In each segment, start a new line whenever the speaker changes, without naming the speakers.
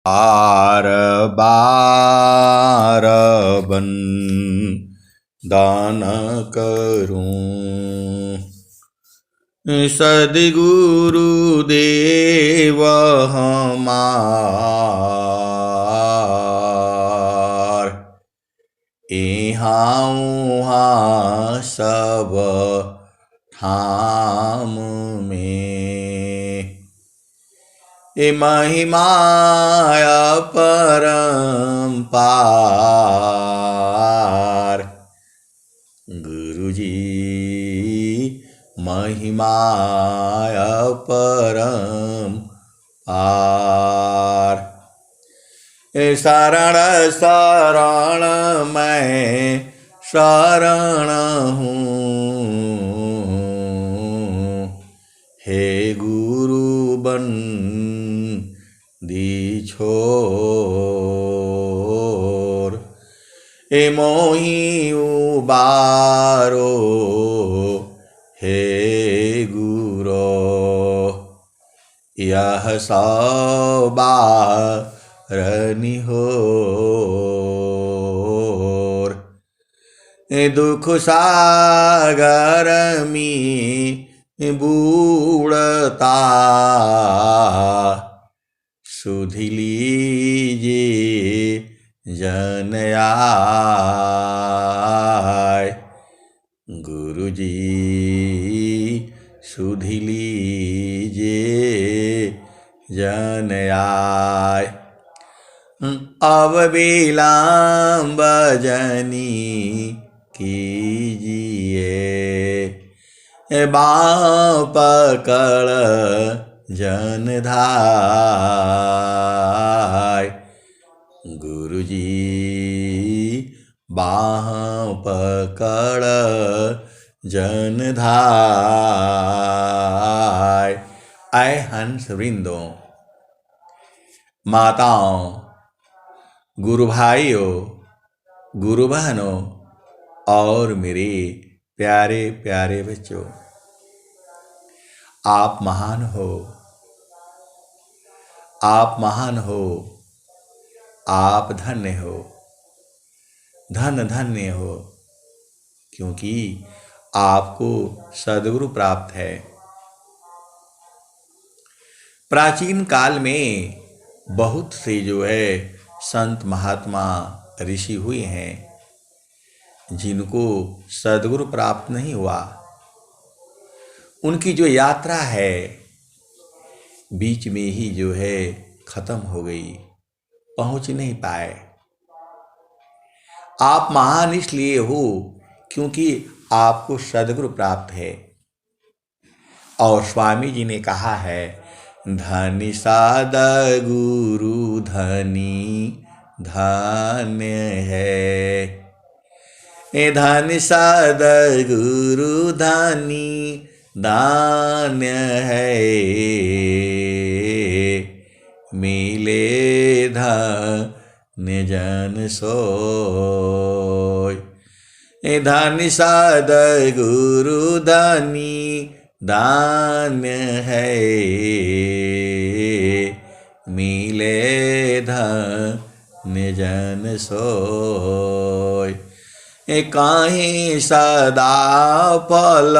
Are बार बन दान करूं। सद्गुरु देव हमार, इहाँ उहाँ सब ठाम में। महिमा अपरंपार, गुरुजी महिमा अपरंपार। शरण शरण मैं शरण हूँ, हे गुरु बन दी छोर। मोहि उबारो हे गुरो, यह सौ बार निहोर। दुख सागर में बूढ़ता, सुधि लीजिए जन आय। गुरुजी सुधि लीजिए जन आय। अब विलंब जनी कीजिए, बाँह पकड़ जन धाय। गुरुजी बाँह पकड़ जन धाय। आए हंस वृंदों, माताओं, गुरु भाइयों, गुरु बहनों और मेरे प्यारे प्यारे बच्चों, आप महान हो, आप महान हो, आप धन्य हो, धन धन्य हो, क्योंकि आपको सद्गुरु प्राप्त है। प्राचीन काल में बहुत से जो है संत महात्मा ऋषि हुए हैं जिनको सद्गुरु प्राप्त नहीं हुआ। उनकी जो यात्रा है बीच में ही जो है खत्म हो गई, पहुंच नहीं पाए। आप महान इसलिए हो क्योंकि आपको सद्गुरु प्राप्त है। और स्वामी जी ने कहा है, धनी सद्गुरु धनी धन्य है। धनी सद्गुरु धनी धन्य है, मिले धन्य जन सोय। धनी सद्गुरु धनी धन्य है, मिले धन्य जन सोय। काहीं सदा फल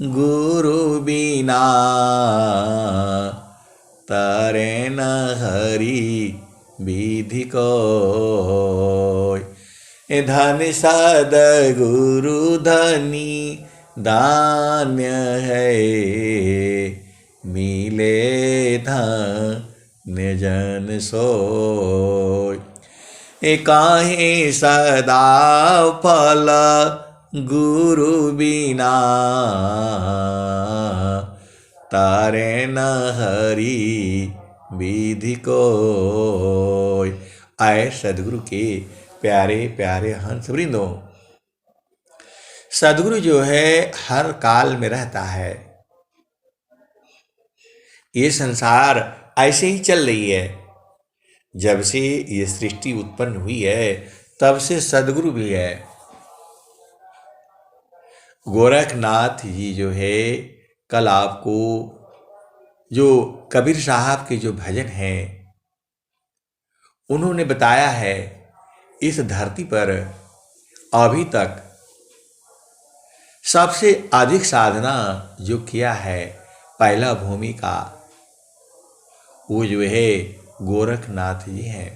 गुरु बिना, तरे न हरि विधि कोय। धनी सद्गुरु धनी धन्य है, मिले धन्य जन सोय। काहीं सदा फल गुरु बिना, तारे न हरि विधि कोय। आए सद्गुरु के प्यारे प्यारे हंस वृंदों, सद्गुरु जो है हर काल में रहता है। ये संसार ऐसे ही चल रही है। जब से ये सृष्टि उत्पन्न हुई है तब से सद्गुरु भी है। गोरखनाथ जी जो है, कल आपको जो कबीर साहब के जो भजन हैं उन्होंने बताया है इस धरती पर अभी तक सबसे अधिक साधना जो किया है पहला भूमि का, वो जो है गोरखनाथ जी हैं।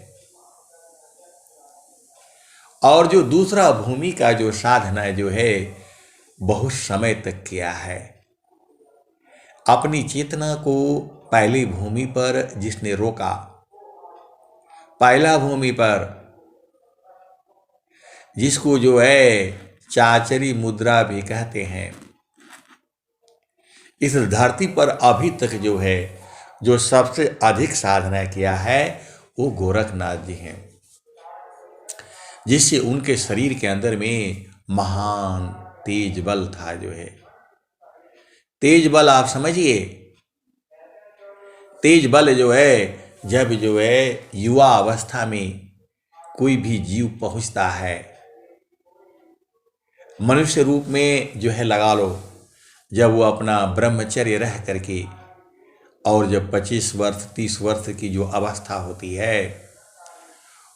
और जो दूसरा भूमि का जो साधना जो है बहुत समय तक किया है। अपनी चेतना को पहली भूमि पर जिसने रोका, पहला भूमि पर जिसको जो है चाचरी मुद्रा भी कहते हैं, इस धरती पर अभी तक जो है जो सबसे अधिक साधना किया है वो गोरखनाथ जी हैं, जिससे उनके शरीर के अंदर में महान तेज बल था। जो है तेज बल, आप समझिए, तेज बल जो है जब जो है युवा अवस्था में कोई भी जीव पहुंचता है, मनुष्य रूप में जो है लगा लो, जब वो अपना ब्रह्मचर्य रह करके और जब 25 वर्ष 30 वर्ष की जो अवस्था होती है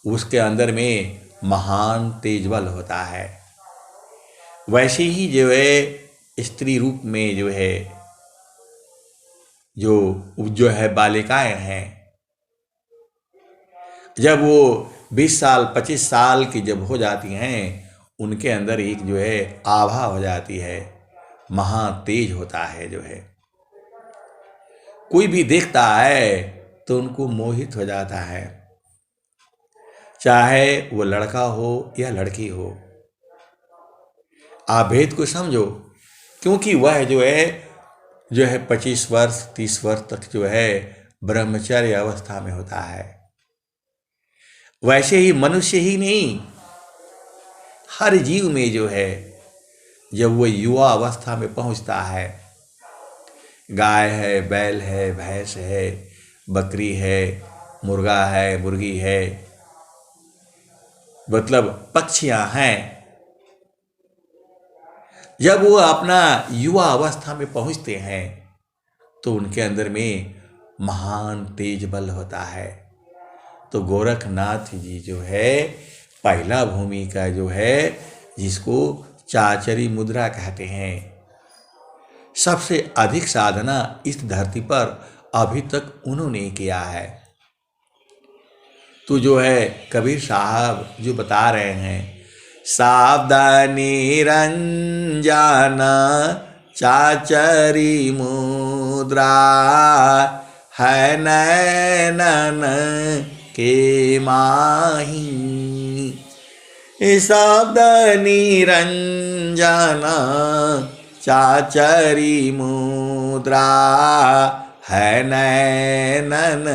उसके अंदर में महान तेज बल होता है। वैसे ही जो है स्त्री रूप में जो है बालिकाएं हैं, जब वो 20 साल 25 साल की जब हो जाती हैं, उनके अंदर एक जो है आभा हो जाती है, महातेज होता है। जो है कोई भी देखता है तो उनको मोहित हो जाता है, चाहे वो लड़का हो या लड़की हो। आप भेद को समझो, क्योंकि वह जो है 25 वर्ष 30 वर्ष तक जो है ब्रह्मचर्य अवस्था में होता है। वैसे ही मनुष्य ही नहीं, हर जीव में जो है जब वो युवा अवस्था में पहुंचता है, गाय है, बैल है, भैंस है, बकरी है, मुर्गा है, मुर्गी है, मतलब पक्षियां हैं, जब वो अपना युवा अवस्था में पहुंचते हैं तो उनके अंदर में महान तेज बल होता है। तो गोरखनाथ जी जो है पहला भूमि का जो है जिसको चाचरी मुद्रा कहते हैं, सबसे अधिक साधना इस धरती पर अभी तक उन्होंने किया है। तो जो है कबीर साहब जो बता रहे हैं, सावधानी रंजना चाचरी मुद्रा है नैनन के माही, सावधानी रंजना चाचरी मुद्रा है नैनन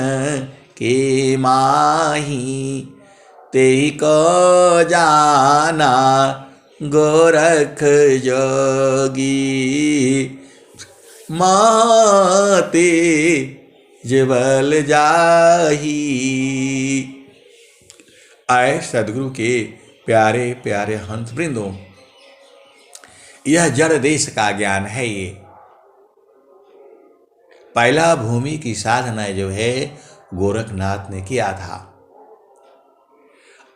के माही, तेहि को जाना गोरख जोगी, माते जबल जाही। आए सदगुरु के प्यारे प्यारे हंस वृंदों, यह जड़ देश का ज्ञान है। ये पहला भूमि की साधना जो है गोरखनाथ ने किया था,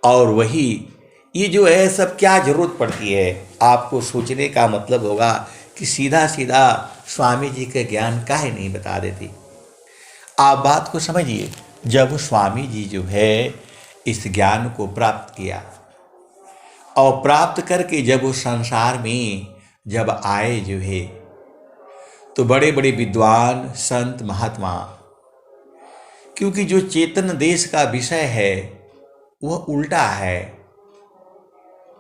और वही ये जो है सब क्या जरूरत पड़ती है। आपको सोचने का मतलब होगा कि सीधा सीधा स्वामी जी के ज्ञान काहे नहीं बता देती। आप बात को समझिए, जब स्वामी जी जो है इस ज्ञान को प्राप्त किया और प्राप्त करके जब वो संसार में जब आए जो है, तो बड़े बड़े विद्वान संत महात्मा, क्योंकि जो चेतन देश का विषय है वह उल्टा है,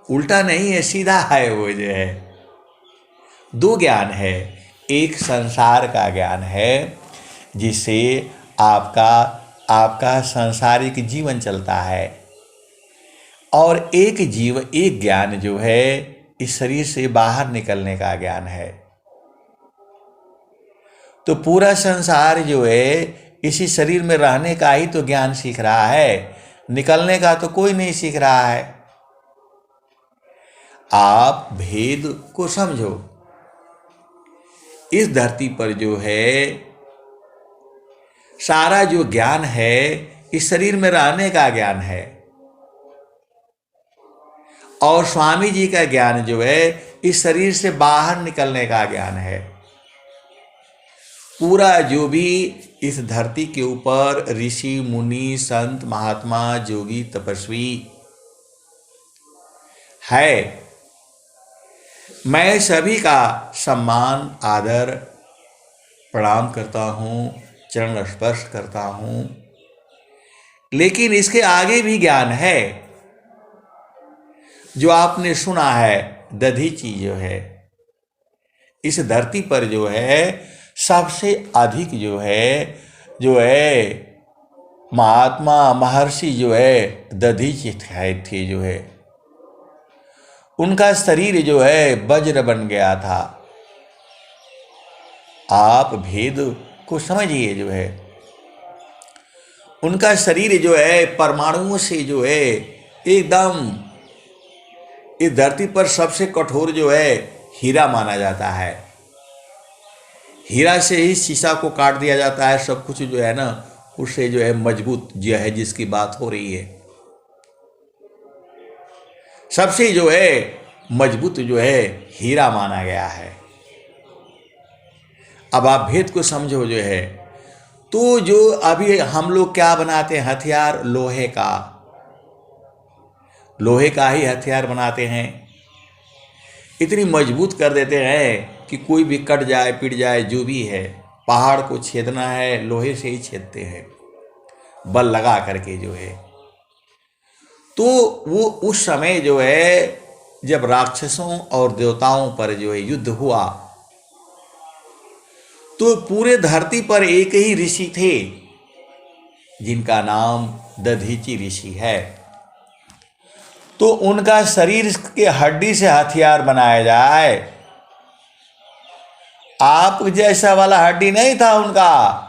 उल्टा नहीं है, सीधा है। वो जो है दो ज्ञान है, एक संसार का ज्ञान है जिससे आपका सांसारिक जीवन चलता है, और एक ज्ञान जो है इस शरीर से बाहर निकलने का ज्ञान है। तो पूरा संसार जो है इसी शरीर में रहने का ही तो ज्ञान सीख रहा है, निकलने का तो कोई नहीं सीख रहा है। आप भेद को समझो, इस धरती पर जो है सारा जो ज्ञान है इस शरीर में रहने का ज्ञान है, और स्वामी जी का ज्ञान जो है इस शरीर से बाहर निकलने का ज्ञान है। पूरा जो भी इस धरती के ऊपर ऋषि मुनि संत महात्मा जोगी तपस्वी है, मैं सभी का सम्मान आदर प्रणाम करता हूँ, चरण स्पर्श करता हूँ। लेकिन इसके आगे भी ज्ञान है जो आपने सुना है। दधीची जो है इस धरती पर जो है सबसे अधिक जो है महात्मा महर्षि जो है दधीची थे जो है। उनका शरीर जो है वज्र बन गया था। आप भेद को समझिए जो है, उनका शरीर जो है परमाणुओं से जो है एकदम, इस धरती पर सबसे कठोर जो है हीरा माना जाता है। हीरा से ही शीशा को काट दिया जाता है, सब कुछ जो है ना उससे जो है मजबूत जो है जिसकी बात हो रही है, सबसे जो है मजबूत जो है हीरा माना गया है। अब आप भेद को समझो जो है, तो जो अभी हम लोग क्या बनाते हैं हथियार, लोहे का ही हथियार बनाते हैं। इतनी मजबूत कर देते हैं कि कोई भी कट जाए पिट जाए जो भी है, पहाड़ को छेदना है लोहे से ही छेदते हैं, बल लगा करके जो है। तो वो उस समय जो है जब राक्षसों और देवताओं पर जो है युद्ध हुआ, तो पूरे धरती पर एक ही ऋषि थे जिनका नाम दधीची ऋषि है। तो उनका शरीर के हड्डी से हथियार बनाया जाए, आप जैसा वाला हड्डी नहीं था उनका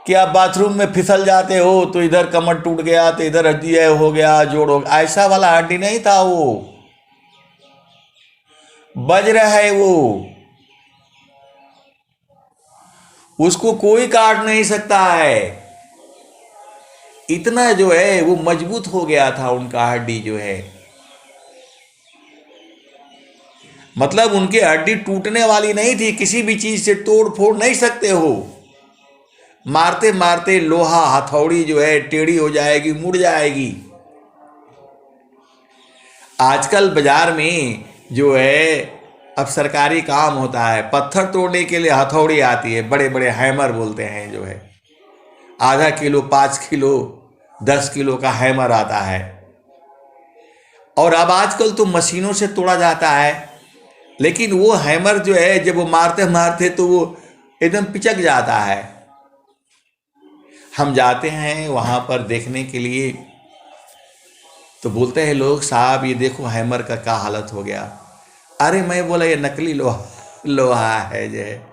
कि आप बाथरूम में फिसल जाते हो तो इधर कमर टूट गया तो इधर हड्डी हो गया, जोड़ हो गया, ऐसा वाला हड्डी नहीं था। वो वज्र है, वो उसको कोई काट नहीं सकता है। इतना जो है वो मजबूत हो गया था उनका हड्डी जो है, मतलब उनकी हड्डी टूटने वाली नहीं थी, किसी भी चीज से तोड़ फोड़ नहीं सकते हो। मारते मारते लोहा हथौड़ी जो है टेढ़ी हो जाएगी, मुड़ जाएगी। आजकल बाजार में जो है अब सरकारी काम होता है, पत्थर तोड़ने के लिए हथौड़ी आती है, बड़े बड़े हैमर बोलते हैं जो है, आधा किलो 5 किलो 10 किलो का हैमर आता है। और अब आजकल तो मशीनों से तोड़ा जाता है, लेकिन वो हैमर जो है जब वो मारते मारते तो वो एकदम पिचक जाता है। हम जाते हैं वहाँ पर देखने के लिए, तो बोलते हैं लोग साहब ये देखो हैमर का क्या हालत हो गया। अरे मैं बोला ये नकली लोहा है जो है।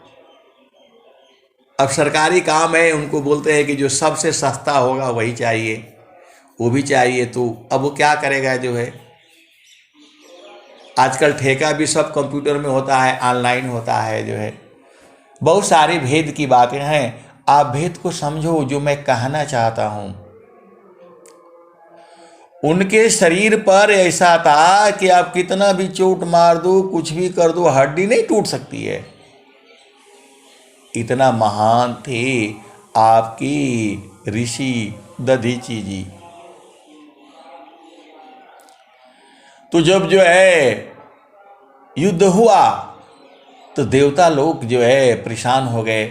अब सरकारी काम है, उनको बोलते हैं कि जो सबसे सस्ता होगा वही चाहिए, वो भी चाहिए, तो अब वो क्या करेगा जो है। आजकल ठेका भी सब कंप्यूटर में होता है, ऑनलाइन होता है जो है। बहुत सारे भेद की बातें हैं, आप भेद को समझो। जो मैं कहना चाहता हूं, उनके शरीर पर ऐसा था कि आप कितना भी चोट मार दो, कुछ भी कर दो, हड्डी नहीं टूट सकती है। इतना महान थे आपकी ऋषि दधीची जी। तो जब जो है युद्ध हुआ तो देवता लोग जो है परेशान हो गए।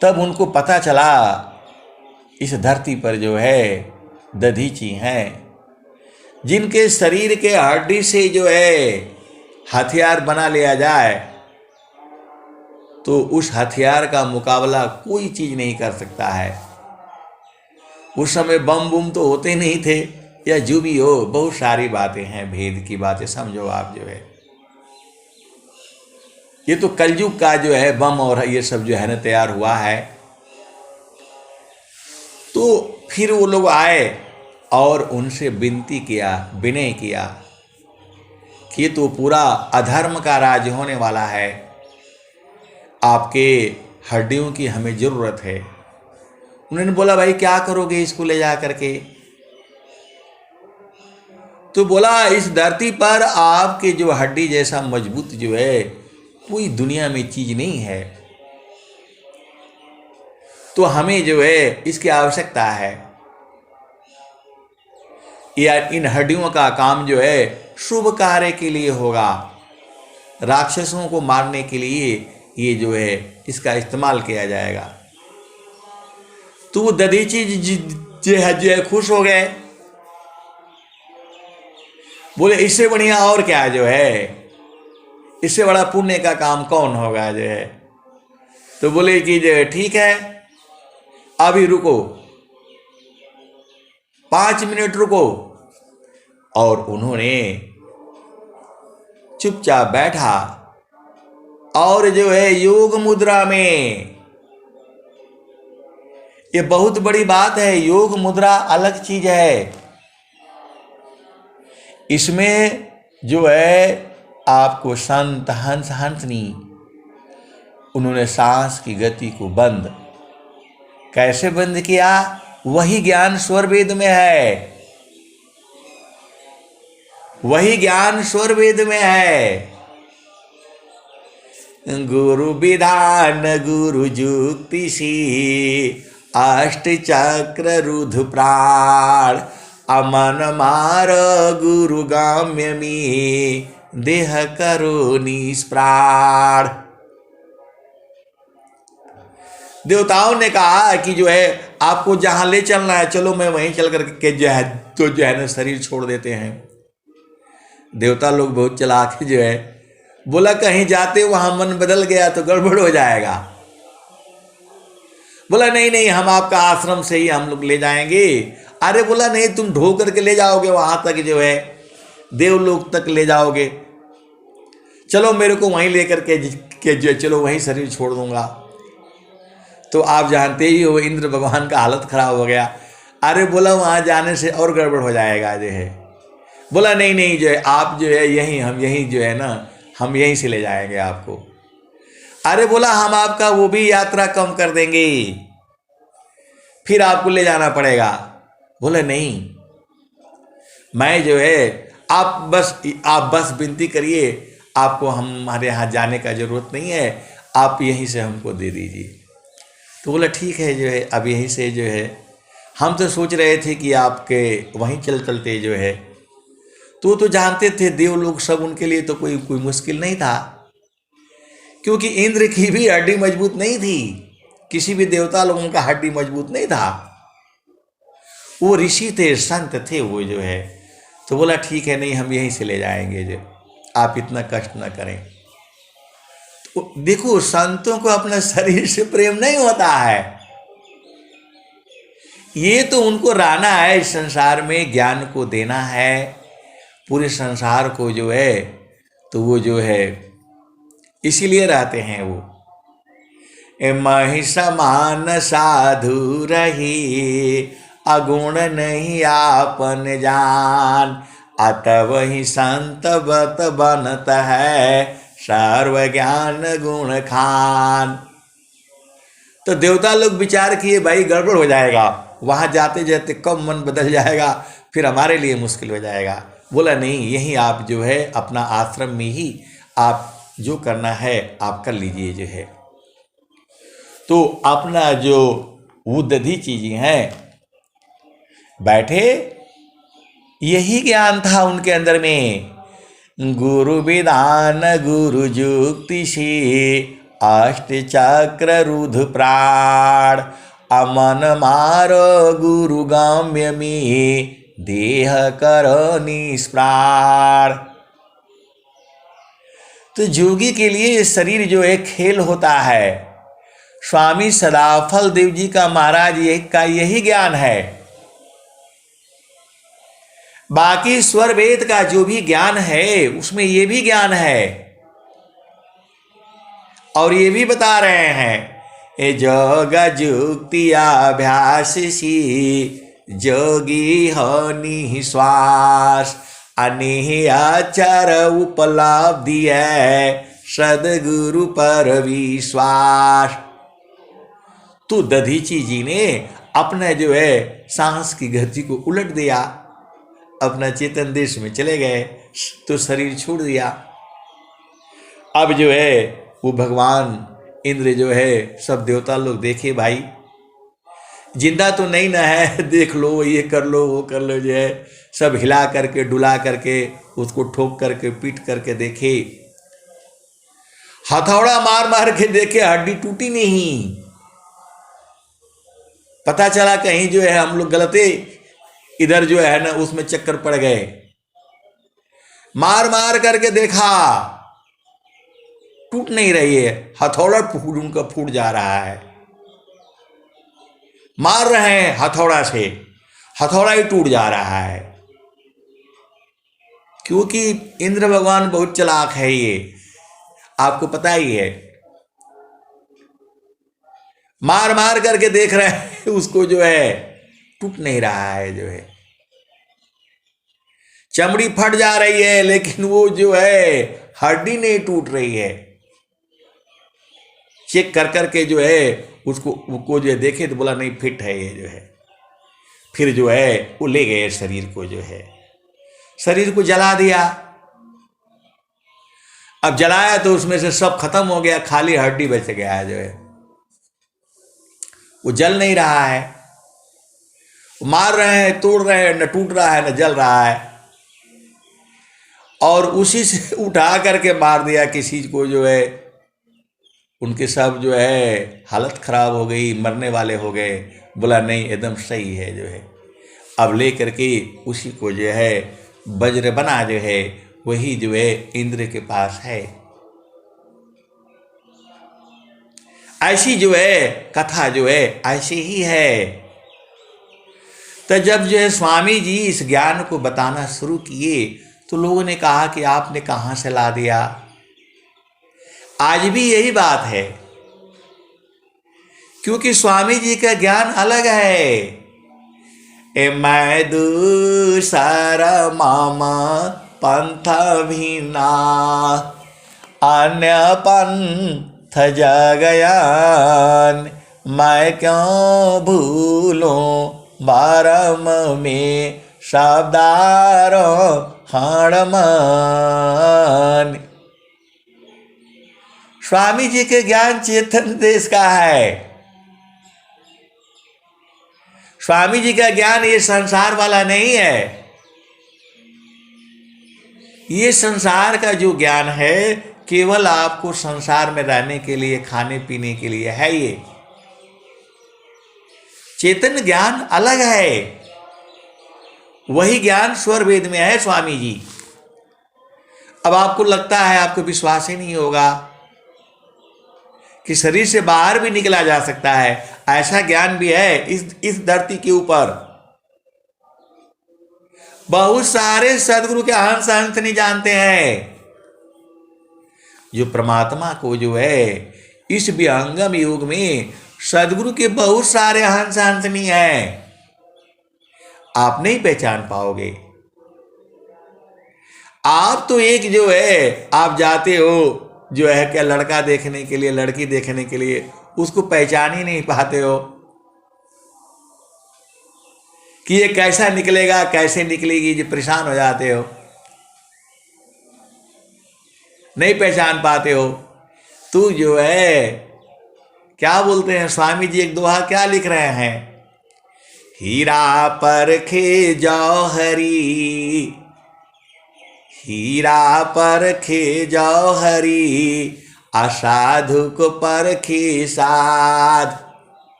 तब उनको पता चला इस धरती पर जो है दधीची हैं, जिनके शरीर के हड्डी से जो है हथियार बना लिया जाए तो उस हथियार का मुकाबला कोई चीज नहीं कर सकता है। उस समय बम बुम तो होते नहीं थे, या जो भी हो, बहुत सारी बातें हैं, भेद की बातें समझो आप जो है। ये तो कलयुग का जो है बम और ये सब जो है ना तैयार हुआ है। तो फिर वो लोग आए और उनसे विनती किया, विनय किया कि तो पूरा अधर्म का राज होने वाला है, आपके हड्डियों की हमें ज़रूरत है। उन्होंने बोला भाई क्या करोगे इसको ले जा करके? तो बोला इस धरती पर आपके जो हड्डी जैसा मजबूत जो है पूरी दुनिया में चीज नहीं है, तो हमें जो है इसकी आवश्यकता है। या इन हड्डियों का काम जो है शुभ कार्य के लिए होगा, राक्षसों को मारने के लिए ये जो है इसका इस्तेमाल किया जाएगा। तो वो दधीची जो है खुश हो गए, बोले इससे बढ़िया और क्या जो है, इससे बड़ा पुण्य का काम कौन होगा जो है। तो बोले कि जो है ठीक है अभी रुको, 5 मिनट रुको। और उन्होंने चुपचाप बैठा और जो है योग मुद्रा में, ये बहुत बड़ी बात है, योग मुद्रा अलग चीज है। इसमें जो है आपको संत हंस हंसनी, उन्होंने सांस की गति को बंद कैसे बंद किया, वही ज्ञान स्वर वेद में है, वही ज्ञान स्वर वेद में है। गुरु विधान गुरु जुक्ति सी, अष्ट चक्र रुध प्राण, अमन मार गुरु गाम्य में, देह करो निष्प्राण। देवताओं ने कहा कि जो है आपको जहां ले चलना है चलो, मैं वहीं चल करके जो है तो जो है ना शरीर छोड़ देते हैं। देवता लोग बहुत चालाक जो है, बोला कहीं जाते वहां मन बदल गया तो गड़बड़ हो जाएगा। बोला नहीं नहीं हम आपका आश्रम से ही हम लोग ले जाएंगे। अरे बोला नहीं तुम ढो करके ले जाओगे वहां तक जो है, देवलोक तक ले जाओगे, चलो मेरे को वहीं लेकर के जो चलो वहीं शरीर छोड़ दूंगा। तो आप जानते ही हो इंद्र भगवान का हालत खराब हो गया। अरे बोला वहां जाने से और गड़बड़ हो जाएगा जो है। बोला नहीं नहीं जो है आप जो है यहीं, हम यहीं जो है ना हम यहीं से ले जाएंगे आपको। अरे बोला हम आपका वो भी यात्रा कम कर देंगे, फिर आपको ले जाना पड़ेगा। बोला नहीं मैं जो है आप बस विनती करिए, आपको हमारे यहाँ जाने का जरूरत नहीं है, आप यहीं से हमको दे दीजिए। तो बोला ठीक है जो है अब यहीं से जो है, हम तो सोच रहे थे कि आपके वहीं चलते जो है, तो जानते थे देवलोक सब उनके लिए तो कोई मुश्किल नहीं था, क्योंकि इंद्र की भी हड्डी मजबूत नहीं थी, किसी भी देवता लोगों का हड्डी मजबूत नहीं था, वो ऋषि थे संत थे वो जो है। तो बोला ठीक है नहीं हम यहीं से ले जाएंगे जो, आप इतना कष्ट न करें। तो देखो संतों को अपना शरीर से प्रेम नहीं होता है, ये तो उनको रहना है इस संसार में, ज्ञान को देना है पूरे संसार को जो है, तो वो जो है इसीलिए रहते हैं वो। महि समान साधु रही, अगुण नहीं आपन जान, अतः वही संत बत बनत है, सर्व ज्ञान गुण खान। तो देवता लोग विचार किए भाई गड़बड़ हो जाएगा, वहां जाते जाते कब मन बदल जाएगा, फिर हमारे लिए मुश्किल हो जाएगा। बोला नहीं यहीं आप जो है अपना आश्रम में ही आप जो करना है आप कर लीजिए जो है। तो अपना जो वो दधी चीजें हैं बैठे, यही ज्ञान था उनके अंदर में। गुरु विधान गुरु जुक्ति से, अष्ट चक्र रुध प्राण, अमन मार गुरु गाम्य में, देह करो निष्प्राण। तो जोगी के लिए ये शरीर जो एक खेल होता है। स्वामी सदाफल देव जी का महाराज यही ज्ञान है। बाकी स्वर वेद का जो भी ज्ञान है उसमें ये भी ज्ञान है, और ये भी बता रहे हैं ए जोग जुक्ति अभ्यास सी, जोगी हो निश्वास, अनेह आचार उपलब्धि है, सदगुरु पर विश्वास। तो दधीची जी ने अपने जो है सांस की गति को उलट दिया, अपना चेतन देश में चले गए, तो शरीर छोड़ दिया। अब जो है वो भगवान इंद्र जो है सब देवता लोग देखे, भाई जिंदा तो नहीं ना है, देख लो, ये कर लो, वो कर लो, जो है सब हिला करके डुला करके उसको ठोक करके पीट करके देखे, हथौड़ा मार मार के देखे, हड्डी टूटी नहीं। पता चला कहीं जो है हम लोग गलते इधर जो है ना उसमें चक्कर पड़ गए। मार मार करके देखा, टूट नहीं रही है, हथौड़ा उनका फूट जा रहा है। मार रहे हैं हथौड़ा से, हथौड़ा ही टूट जा रहा है। क्योंकि इंद्र भगवान बहुत चालाक है, ये आपको पता ही है। मार मार करके देख रहे हैं उसको, जो है टूट नहीं रहा है, जो है चमड़ी फट जा रही है लेकिन वो जो है हड्डी नहीं टूट रही है। चेक कर करके जो है उसको जो है देखे तो बोला नहीं, फिट है ये, जो है फिर जो है वो ले गए शरीर को, जो है शरीर को जला दिया। अब जलाया तो उसमें से सब खत्म हो गया, खाली हड्डी बच गया है, जो है वो जल नहीं रहा है। मार रहे हैं, तोड़ रहे हैं, न टूट रहा है न जल रहा है। और उसी से उठा करके मार दिया किसी को, जो है उनके सब जो है हालत खराब हो गई, मरने वाले हो गए। बोला नहीं, एकदम सही है, जो है अब ले करके उसी को जो है वज्र बना, जो है वही जो है इंद्र के पास है। ऐसी जो है कथा जो है ऐसी ही है। तो जब जो है स्वामी जी इस ज्ञान को बताना शुरू किए तो लोगों ने कहा कि आपने कहाँ से ला दिया। आज भी यही बात है, क्योंकि स्वामी जी का ज्ञान अलग है। ए मैं दूसरा मामा पंथ भिन्ना, अन्य पंथ जगयान, मैं क्यों भूलूं बारम में शब्दारो हणमान। स्वामी जी के ज्ञान चेतन देश का है। स्वामी जी का ज्ञान ये संसार वाला नहीं है। ये संसार का जो ज्ञान है केवल आपको संसार में रहने के लिए, खाने पीने के लिए है। ये चेतन ज्ञान अलग है। वही ज्ञान स्वर वेद में है स्वामी जी। अब आपको लगता है, आपको विश्वास ही नहीं होगा कि शरीर से बाहर भी निकला जा सकता है। ऐसा ज्ञान भी है इस धरती के ऊपर। बहुत सारे सदगुरु के हंस हंस नहीं जानते हैं। जो परमात्मा को जो है इस विहंगम युग में सदगुरु के बहुत सारे हंस हंसनी हैं, आप नहीं पहचान पाओगे। आप तो एक जो है आप जाते हो जो है क्या लड़का देखने के लिए, लड़की देखने के लिए, उसको पहचान ही नहीं पाते हो कि ये कैसा निकलेगा, कैसे निकलेगी, जो परेशान हो जाते हो, नहीं पहचान पाते हो। तू जो है क्या बोलते हैं स्वामी जी, एक दोहा क्या लिख रहे हैं, हीरा परखे जौहरी, हीरा परखे जौहरी, असाधु को परखे साध।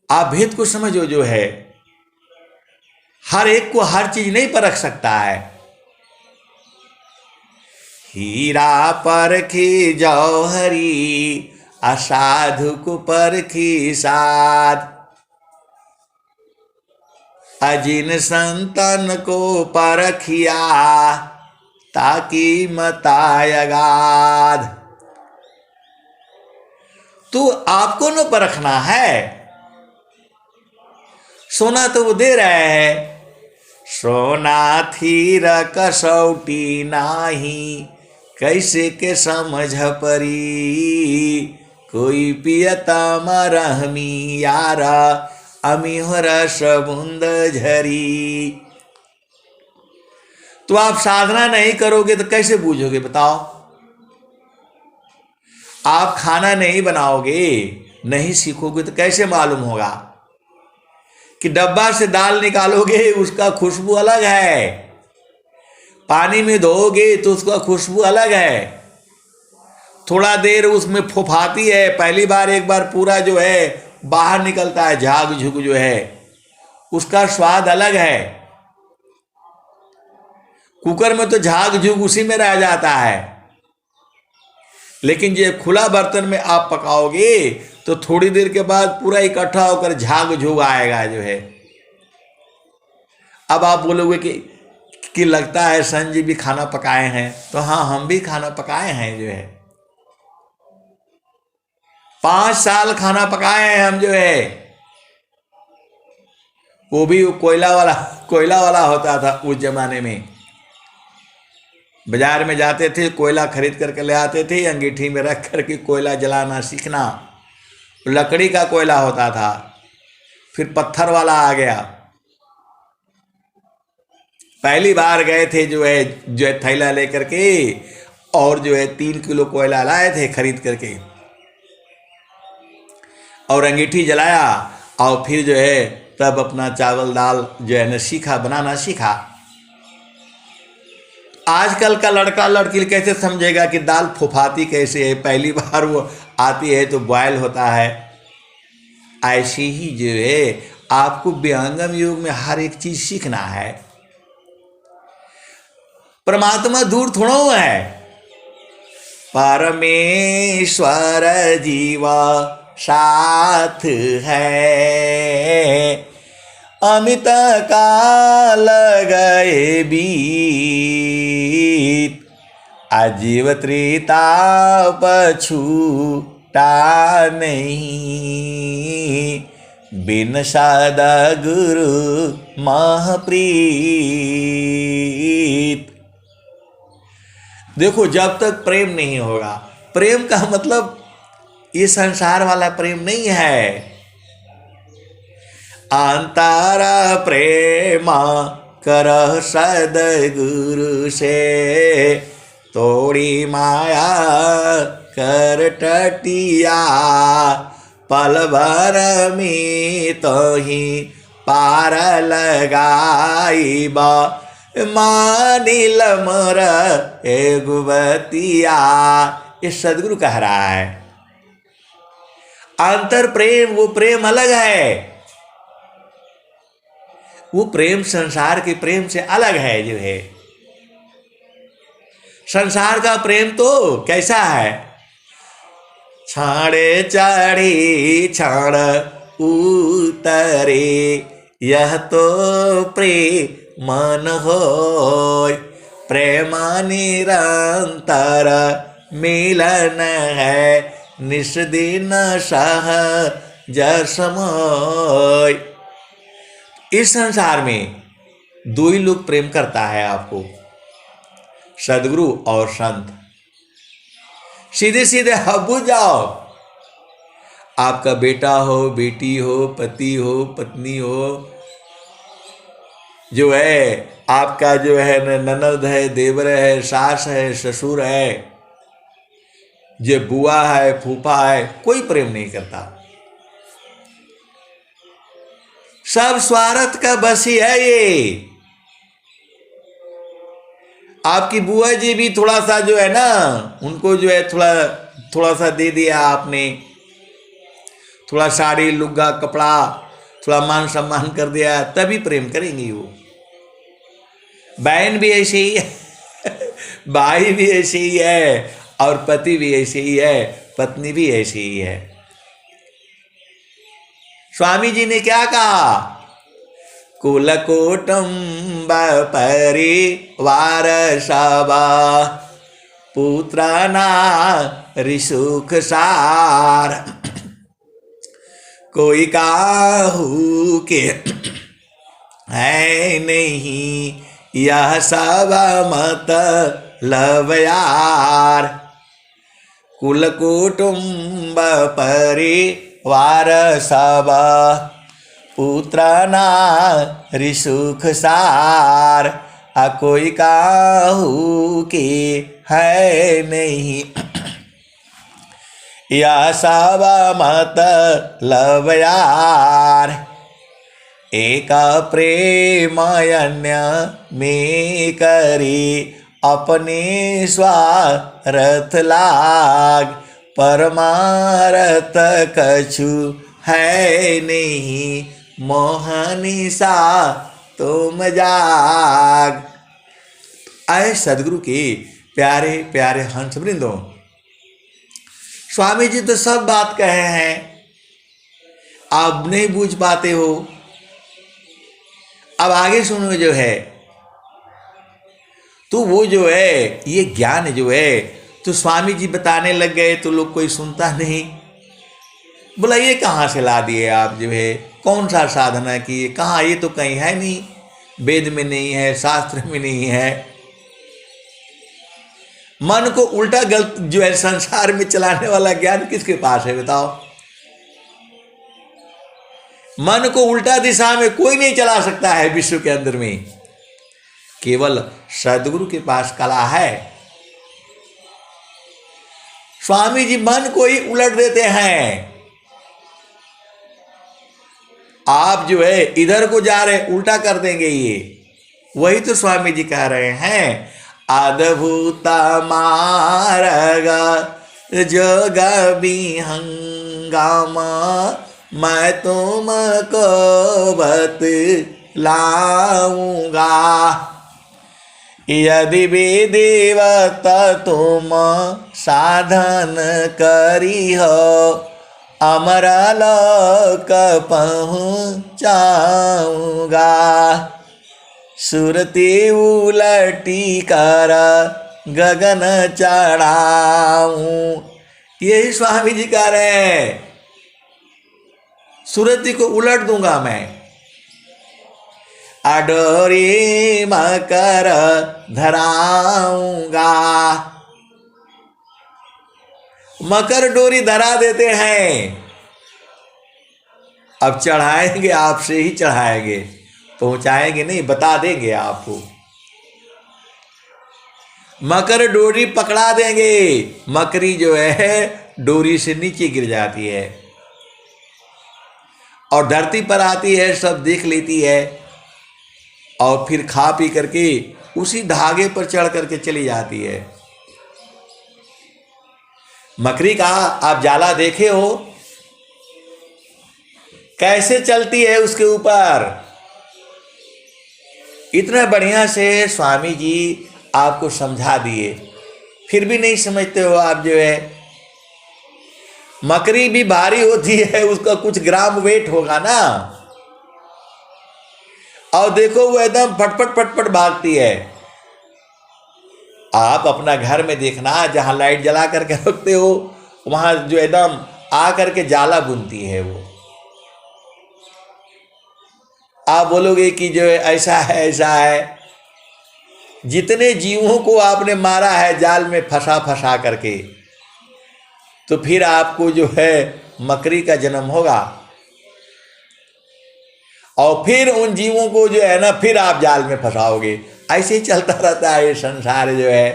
आप भेद को समझो, जो है हर एक को हर चीज नहीं परख सकता है। हीरा परखे जौहरी, असाधु को परखे साध। अजिन संतन को परखिया, ताकि मतायगाध। तो आपको न परखना है। सोना तो वो दे रहे हैं, सोना थी कसौटी नाही, कैसे के समझ परी, कोई पियता मरहमी यारा, अमी हो रस बूंद झरी। तो आप साधना नहीं करोगे तो कैसे बूझोगे बताओ? आप खाना नहीं बनाओगे, नहीं सीखोगे तो कैसे मालूम होगा? कि डब्बा से दाल निकालोगे उसका खुशबू अलग है, पानी में धोओगे तो उसका खुशबू अलग है, थोड़ा देर उसमें फुफाती है, पहली बार एक बार पूरा जो है बाहर निकलता है, झाग झुग जो है उसका स्वाद अलग है। कुकर में तो झाग झुग उसी में रह जाता है, लेकिन ये खुला बर्तन में आप पकाओगे तो थोड़ी देर के बाद पूरा इकट्ठा होकर झाग झुग आएगा जो है। अब आप बोलोगे कि लगता है संजय भी खाना पकाए हैं, तो हाँ हम भी खाना पकाए हैं जो है, 5 साल खाना पकाए हैं हम जो है। वो भी कोयला वाला होता था उस जमाने में। बाजार में जाते थे, कोयला खरीद करके ले आते थे, अंगीठी में रख करके कोयला जलाना सीखना। लकड़ी का कोयला होता था, फिर पत्थर वाला आ गया। पहली बार गए थे जो है थैला लेकर के, और जो है 3 किलो कोयला लाए थे खरीद करके, और अंगीठी जलाया, और फिर जो है तब अपना चावल दाल जो है न सीखा, बनाना सीखा। आजकल का लड़का लड़की कैसे समझेगा कि दाल फुफाती कैसे है? पहली बार वो आती है तो बॉयल होता है। ऐसे ही जो है आपको विहंगम युग में हर एक चीज सीखना है। परमात्मा दूर थोड़ा हुआ है, परमेश्वर जीवा साथ है, अमित काल गए बीत, आजीव त्रिता पछूटा नहीं, बिन सदा गुरु महाप्रीत। देखो जब तक प्रेम नहीं होगा, प्रेम का मतलब ये संसार वाला प्रेम नहीं है। अंतरा प्रेमा करह सदगुरु से, तोड़ी माया कर टटिया, पल भर में तो ही पार लगाई बा, मानिल मोर एगुबतिया। ये सदगुरु कह रहा है। अंतर प्रेम, वो प्रेम अलग है, वो प्रेम संसार के प्रेम से अलग है जो है। संसार का प्रेम तो कैसा है? छाड़े चढ़ी छाड़ उतरे, यह तो प्रेम मन होय, प्रेम निरंतर मिलन है, निस्दिन सहज समय। इस संसार में 2 ही लोग प्रेम करता है आपको, सदगुरु और संत। सीधे सीधे बुझ जाओ। आपका बेटा हो, बेटी हो, पति हो, पत्नी हो, जो है आपका जो है ननद है, देवर है, सास है, ससुर है, जो बुआ है, फूफा है, कोई प्रेम नहीं करता। सब स्वार्थ का बसी है ये। आपकी बुआ जी भी थोड़ा सा जो है ना, उनको जो है थोड़ा सा दे दिया आपने, थोड़ा साड़ी लुग्गा कपड़ा, थोड़ा मान सम्मान कर दिया, तभी प्रेम करेंगी वो। बहन भी ऐसे ही है, भाई भी ऐसे ही है, और पति भी ऐसे ही है, पत्नी भी ऐसी ही है। स्वामी जी ने क्या कहा? कुल कुटुंब परिवार सबा, पुत्र नारी सुख सार, कोई काहू के है नहीं, यह सब मत लब यार, कुल कुटुंब परिवार सब, पुत्र नारी सुख सार, कोई काहू की है नहीं। या सब मतलब यार, एक प्रेम अन्य में करी, अपने स्वार्थ लाग, परमारथ कछु है नहीं, मोहनी सा तुम जाग। आए सदगुरु के प्यारे प्यारे हंस वृंदों, स्वामी जी तो सब बात कहे हैं, आप नहीं बूझ पाते हो। अब आगे सुनो जो है, तो वो जो है ये ज्ञान जो है तो स्वामी जी बताने लग गए तो लोग कोई सुनता नहीं। बोला ये कहाँ से ला दिए आप, जो है कौन सा साधना किए, कहाँ, ये तो कहीं है नहीं, वेद में नहीं है, शास्त्र में नहीं है। मन को उल्टा गलत जो है संसार में चलाने वाला ज्ञान किसके पास है बताओ। मन को उल्टा दिशा में कोई नहीं चला सकता है विश्व के अंदर में, केवल सदगुरु के पास कला है। स्वामी जी मन को ही उलट देते हैं। आप जो है इधर को जा रहे उल्टा कर देंगे, ये वही तो स्वामी जी कह रहे हैं। अद्भुत मार्ग जोग विहंगम, मैं तुमको बतलाऊंगा, यदि विधिवत तुम साधन करी हो, अमरलोक पहुँचाऊंगा, सुरती उलटी कर गगन चढ़ाऊं। यही स्वामी जी कह रहे हैं, सुरती को उलट दूंगा मैं, अडोरी मकर धराऊंगा। मकर डोरी धरा देते हैं, अब चढ़ाएंगे आपसे ही चढ़ाएंगे, पहुंचाएंगे नहीं, बता देंगे आपको। मकर डोरी पकड़ा देंगे, मकरी जो है डोरी से नीचे गिर जाती है और धरती पर आती है, सब देख लेती है और फिर खा पी करके उसी धागे पर चढ़ करके चली जाती है। मकड़ी का आप जाला देखे हो कैसे चलती है उसके ऊपर, इतना बढ़िया से स्वामी जी आपको समझा दिए, फिर भी नहीं समझते हो आप। जो है मकड़ी भी भारी होती है, उसका कुछ ग्राम वेट होगा ना, और देखो वो एकदम फटफट फटफट भागती है। आप अपना घर में देखना, जहां लाइट जला करके रखते हो वहां जो एकदम आ करके जाला बुनती है वो। आप बोलोगे कि जो है ऐसा है ऐसा है, जितने जीवों को आपने मारा है जाल में फंसा फंसा करके, तो फिर आपको जो है मकड़ी का जन्म होगा और फिर उन जीवों को जो है ना फिर आप जाल में फंसाओगे। ऐसे ही चलता रहता है ये संसार जो है।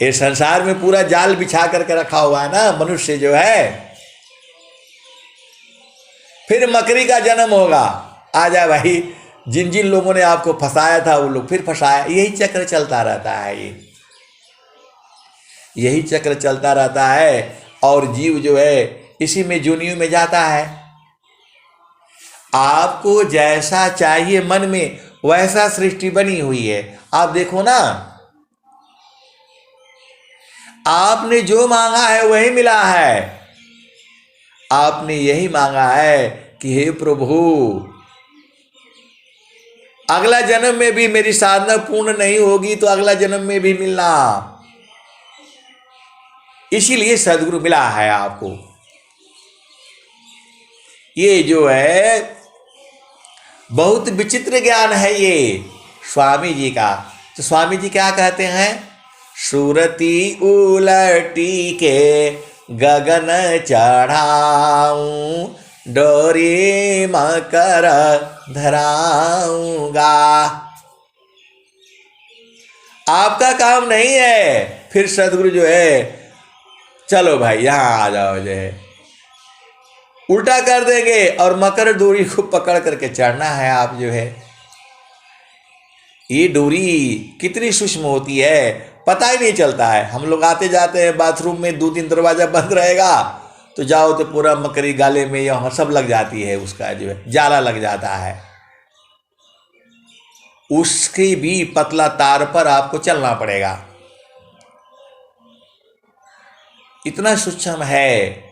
ये संसार में पूरा जाल बिछा करके रखा हुआ है ना मनुष्य जो है, फिर मकड़ी का जन्म होगा। आ जा भाई, जिन जिन लोगों ने आपको फंसाया था वो लोग फिर फंसाया। यही चक्र चलता रहता है, यही चक्र चलता रहता है और जीव जो है इसी में जूनियों में जाता है। आपको जैसा चाहिए मन में वैसा सृष्टि बनी हुई है। आप देखो ना, आपने जो मांगा है वही मिला है। आपने यही मांगा है कि हे प्रभु, अगला जन्म में भी मेरी साधना पूर्ण नहीं होगी तो अगला जन्म में भी मिलना। इसीलिए सदगुरु मिला है आपको। ये जो है बहुत विचित्र ज्ञान है ये स्वामी जी का। तो स्वामी जी क्या कहते हैं, सुरती उलटी के गगन चढ़ाऊं, डोरी मकर धराऊंगा। आपका काम नहीं है। फिर सदगुरु जो है, चलो भाई यहां आ जाओ, जो है उल्टा कर देंगे और मकर डोरी को पकड़ करके चढ़ना है। आप जो है, ये डोरी कितनी सूक्ष्म होती है, पता ही नहीं चलता है। हम लोग आते जाते हैं बाथरूम में, 2-3 दरवाजा बंद रहेगा तो जाओ तो पूरा मकड़ी गाले में यहाँ सब लग जाती है, उसका जो है जाला लग जाता है। उसके भी पतला तार पर आपको चलना पड़ेगा, इतना सूक्ष्म है।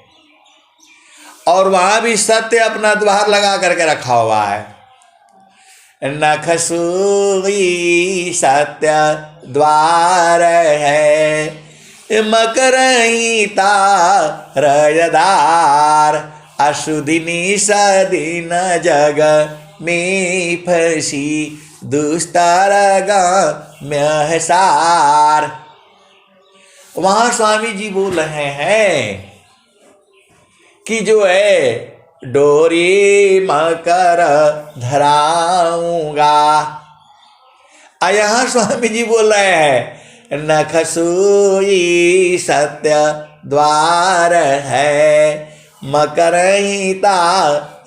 और वहां भी सत्य अपना द्वार लगा करके रखा हुआ है। नखसूई सत्य द्वार है, मकरहिता रजदार, अशुदिनी सदिन जग में फसी, दुष्टारगा म्यहसार। वहां स्वामी जी बोल रहे हैं कि जो है डोरी मकर धराऊंगा। यहाँ स्वामी जी बोल रहे हैं नखसूई सत्य द्वार है, मकरहिता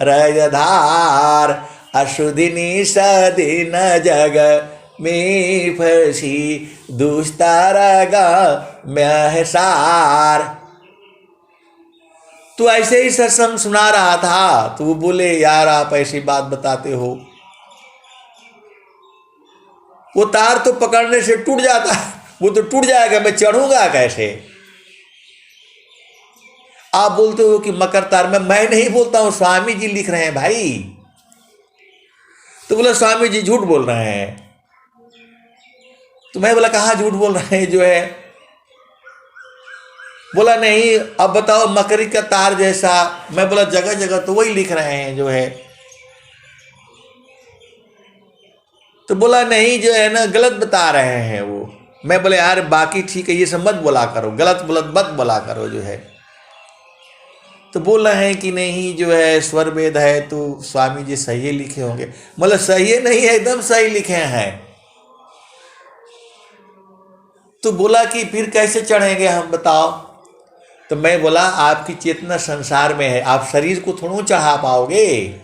रजधार, अशुदिनी सदिन जग में फसी, दुष्टारगा म्यहसार। तो ऐसे ही सत्संग सुना रहा था तो वो बोले, यार आप ऐसी बात बताते हो, वो तार तो पकड़ने से टूट जाता है, वो तो टूट जाएगा, मैं चढ़ूंगा कैसे? आप बोलते हो कि मकर तार में, मैं नहीं बोलता हूं, स्वामी जी लिख रहे हैं भाई। तो बोला स्वामी जी झूठ बोल रहे हैं। तो मैं बोला कहाँ झूठ बोल रहे हैं जो है? बोला नहीं, अब बताओ मकड़ी का तार जैसा। मैं बोला जगह जगह तो वही लिख रहे हैं जो है। तो बोला नहीं जो है ना, गलत बता रहे हैं वो। मैं बोले यार बाकी ठीक है, ये सब मत बोला करो, गलत मत बोला करो जो है। तो बोल रहे हैं कि नहीं जो है स्वर वेद है तो स्वामी जी सही लिखे होंगे। मतलब सही नहीं है, एकदम सही लिखे हैं। तो बोला कि फिर कैसे चढ़ेंगे हम, बताओ। तो मैं बोला आपकी चेतना संसार में है, आप शरीर को थोड़ा चढ़ा पाओगे,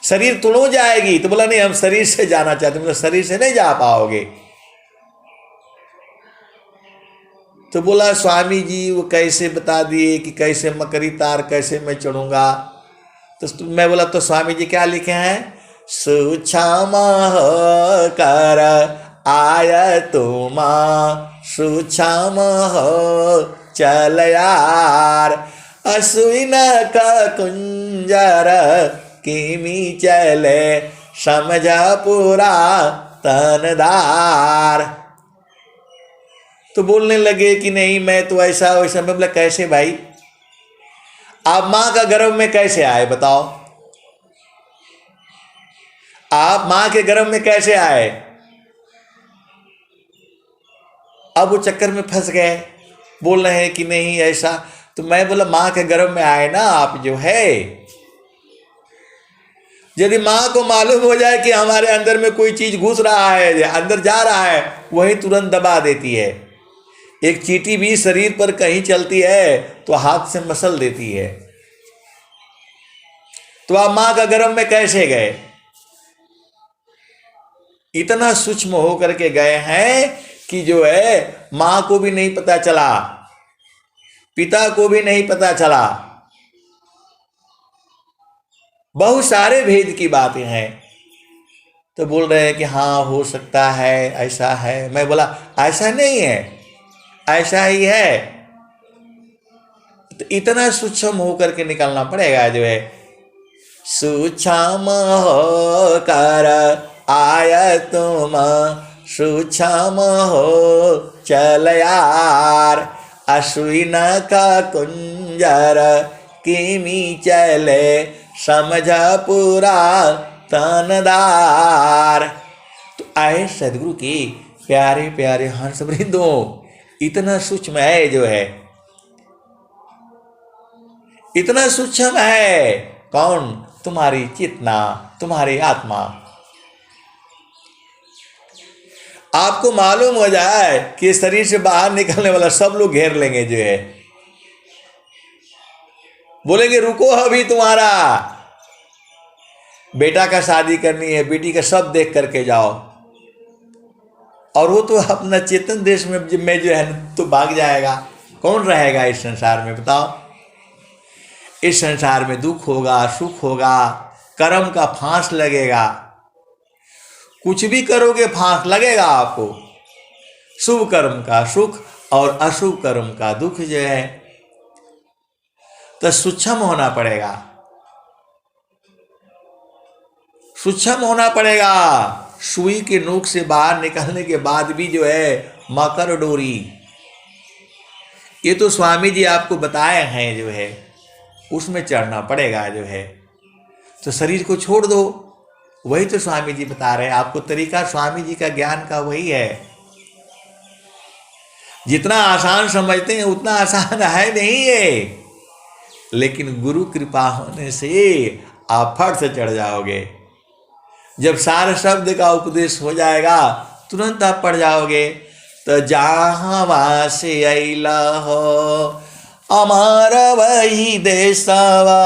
शरीर थोड़ा जाएगी। तो बोला नहीं हम शरीर से जाना चाहते, मतलब शरीर से नहीं जा पाओगे। तो बोला स्वामी जी वो कैसे बता दिए कि कैसे मकरी तार कैसे मैं चढ़ूंगा। तो मैं बोला तो स्वामी जी क्या लिखे हैं, सूक्ष्म कर आय तुम, सूक्ष्म चल यार, अश्विन का कुंजर किमी चले, समझा पूरा तनदार। तो बोलने लगे कि नहीं मैं तो ऐसा वैसा। मैं बोला कैसे भाई, आप मां का गर्भ में कैसे आए बताओ, आप मां के गर्भ में कैसे आए? अब वो चक्कर में फंस गए, बोल रहे हैं कि नहीं ऐसा। तो मैं बोला मां के गर्भ में आए ना आप जो है। यदि मां को मालूम हो जाए कि हमारे अंदर में कोई चीज घुस रहा है, अंदर जा रहा है, वही तुरंत दबा देती है। एक चींटी भी शरीर पर कहीं चलती है तो हाथ से मसल देती है। तो आप मां का गर्भ में कैसे गए? इतना सूक्ष्म होकर के गए हैं कि जो है मां को भी नहीं पता चला, पिता को भी नहीं पता चला। बहुत सारे भेद की बातें हैं। तो बोल रहे हैं कि हाँ हो सकता है ऐसा है। मैं बोला ऐसा नहीं है, ऐसा ही है। तो इतना सूक्ष्म होकर के निकलना पड़ेगा जो है। सूक्ष्म हो कर आय तुम, सूक्ष्म हो चल यार, अश्विन का कुंजर किमी चले, समझ पूरा तनदार। तो आए सदगुरु की प्यारे प्यारे हंस वृंदों, इतना सूक्ष्म है जो है, इतना सूक्ष्म है। कौन? तुम्हारी चेतना, तुम्हारी आत्मा। आपको मालूम हो जाए कि शरीर से बाहर निकलने वाला सब लोग घेर लेंगे जो है, बोलेंगे रुको अभी, तुम्हारा बेटा का शादी करनी है, बेटी का सब देख करके जाओ। और वो तो अपना चेतन देश में जो है तो भाग जाएगा। कौन रहेगा इस संसार में, बताओ? इस संसार में दुख होगा, सुख होगा, कर्म का फांस लगेगा। कुछ भी करोगे फांस लगेगा आपको। शुभ कर्म का सुख और अशुभ कर्म का दुख जो है, तो सूक्ष्म होना पड़ेगा, सूक्ष्म होना पड़ेगा। सुई के नोक से बाहर निकलने के बाद भी जो है मकर डोरी, ये तो स्वामी जी आपको बताए हैं जो है, उसमें चढ़ना पड़ेगा जो है। तो शरीर को छोड़ दो, वही तो स्वामी जी बता रहे हैं आपको। तरीका स्वामी जी का ज्ञान का वही है। जितना आसान समझते हैं उतना आसान है नहीं है, लेकिन गुरु कृपा होने से आप फट से चढ़ जाओगे। जब सारे शब्द का उपदेश हो जाएगा तुरंत आप पढ़ जाओगे। तो जहाँ वासे अला हो हमारा वही देसावा,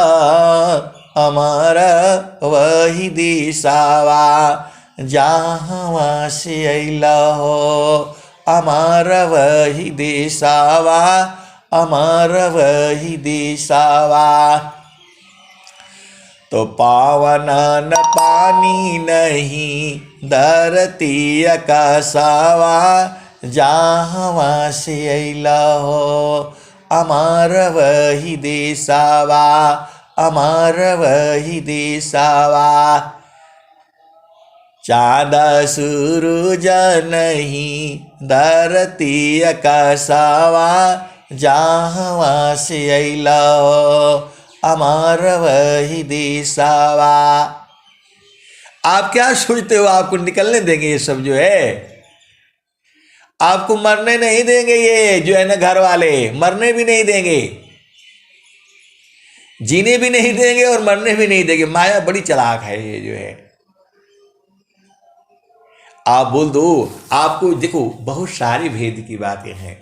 हमारा वही दिशावा। जहाँ वासे अला हो हमारा वही दिशावा, हमारा वही दिशावा। तो पावन न पानी नहीं धरती आकाशवा, जहाँ से अला हो हमारा वही दिशावा, हमारा वही दिशावा। चाँद सूरज नहीं धरती आकाशवा, जहाँ से अला हो हमारा वही दिशावा। आप क्या सोचते हो आपको निकलने देंगे ये सब जो है? आपको मरने नहीं देंगे ये जो है ना, घर वाले मरने भी नहीं देंगे, जीने भी नहीं देंगे और मरने भी नहीं देंगे। माया बड़ी चालाक है ये जो है। आप बोल दो, आपको देखो बहुत सारी भेद की बातें हैं।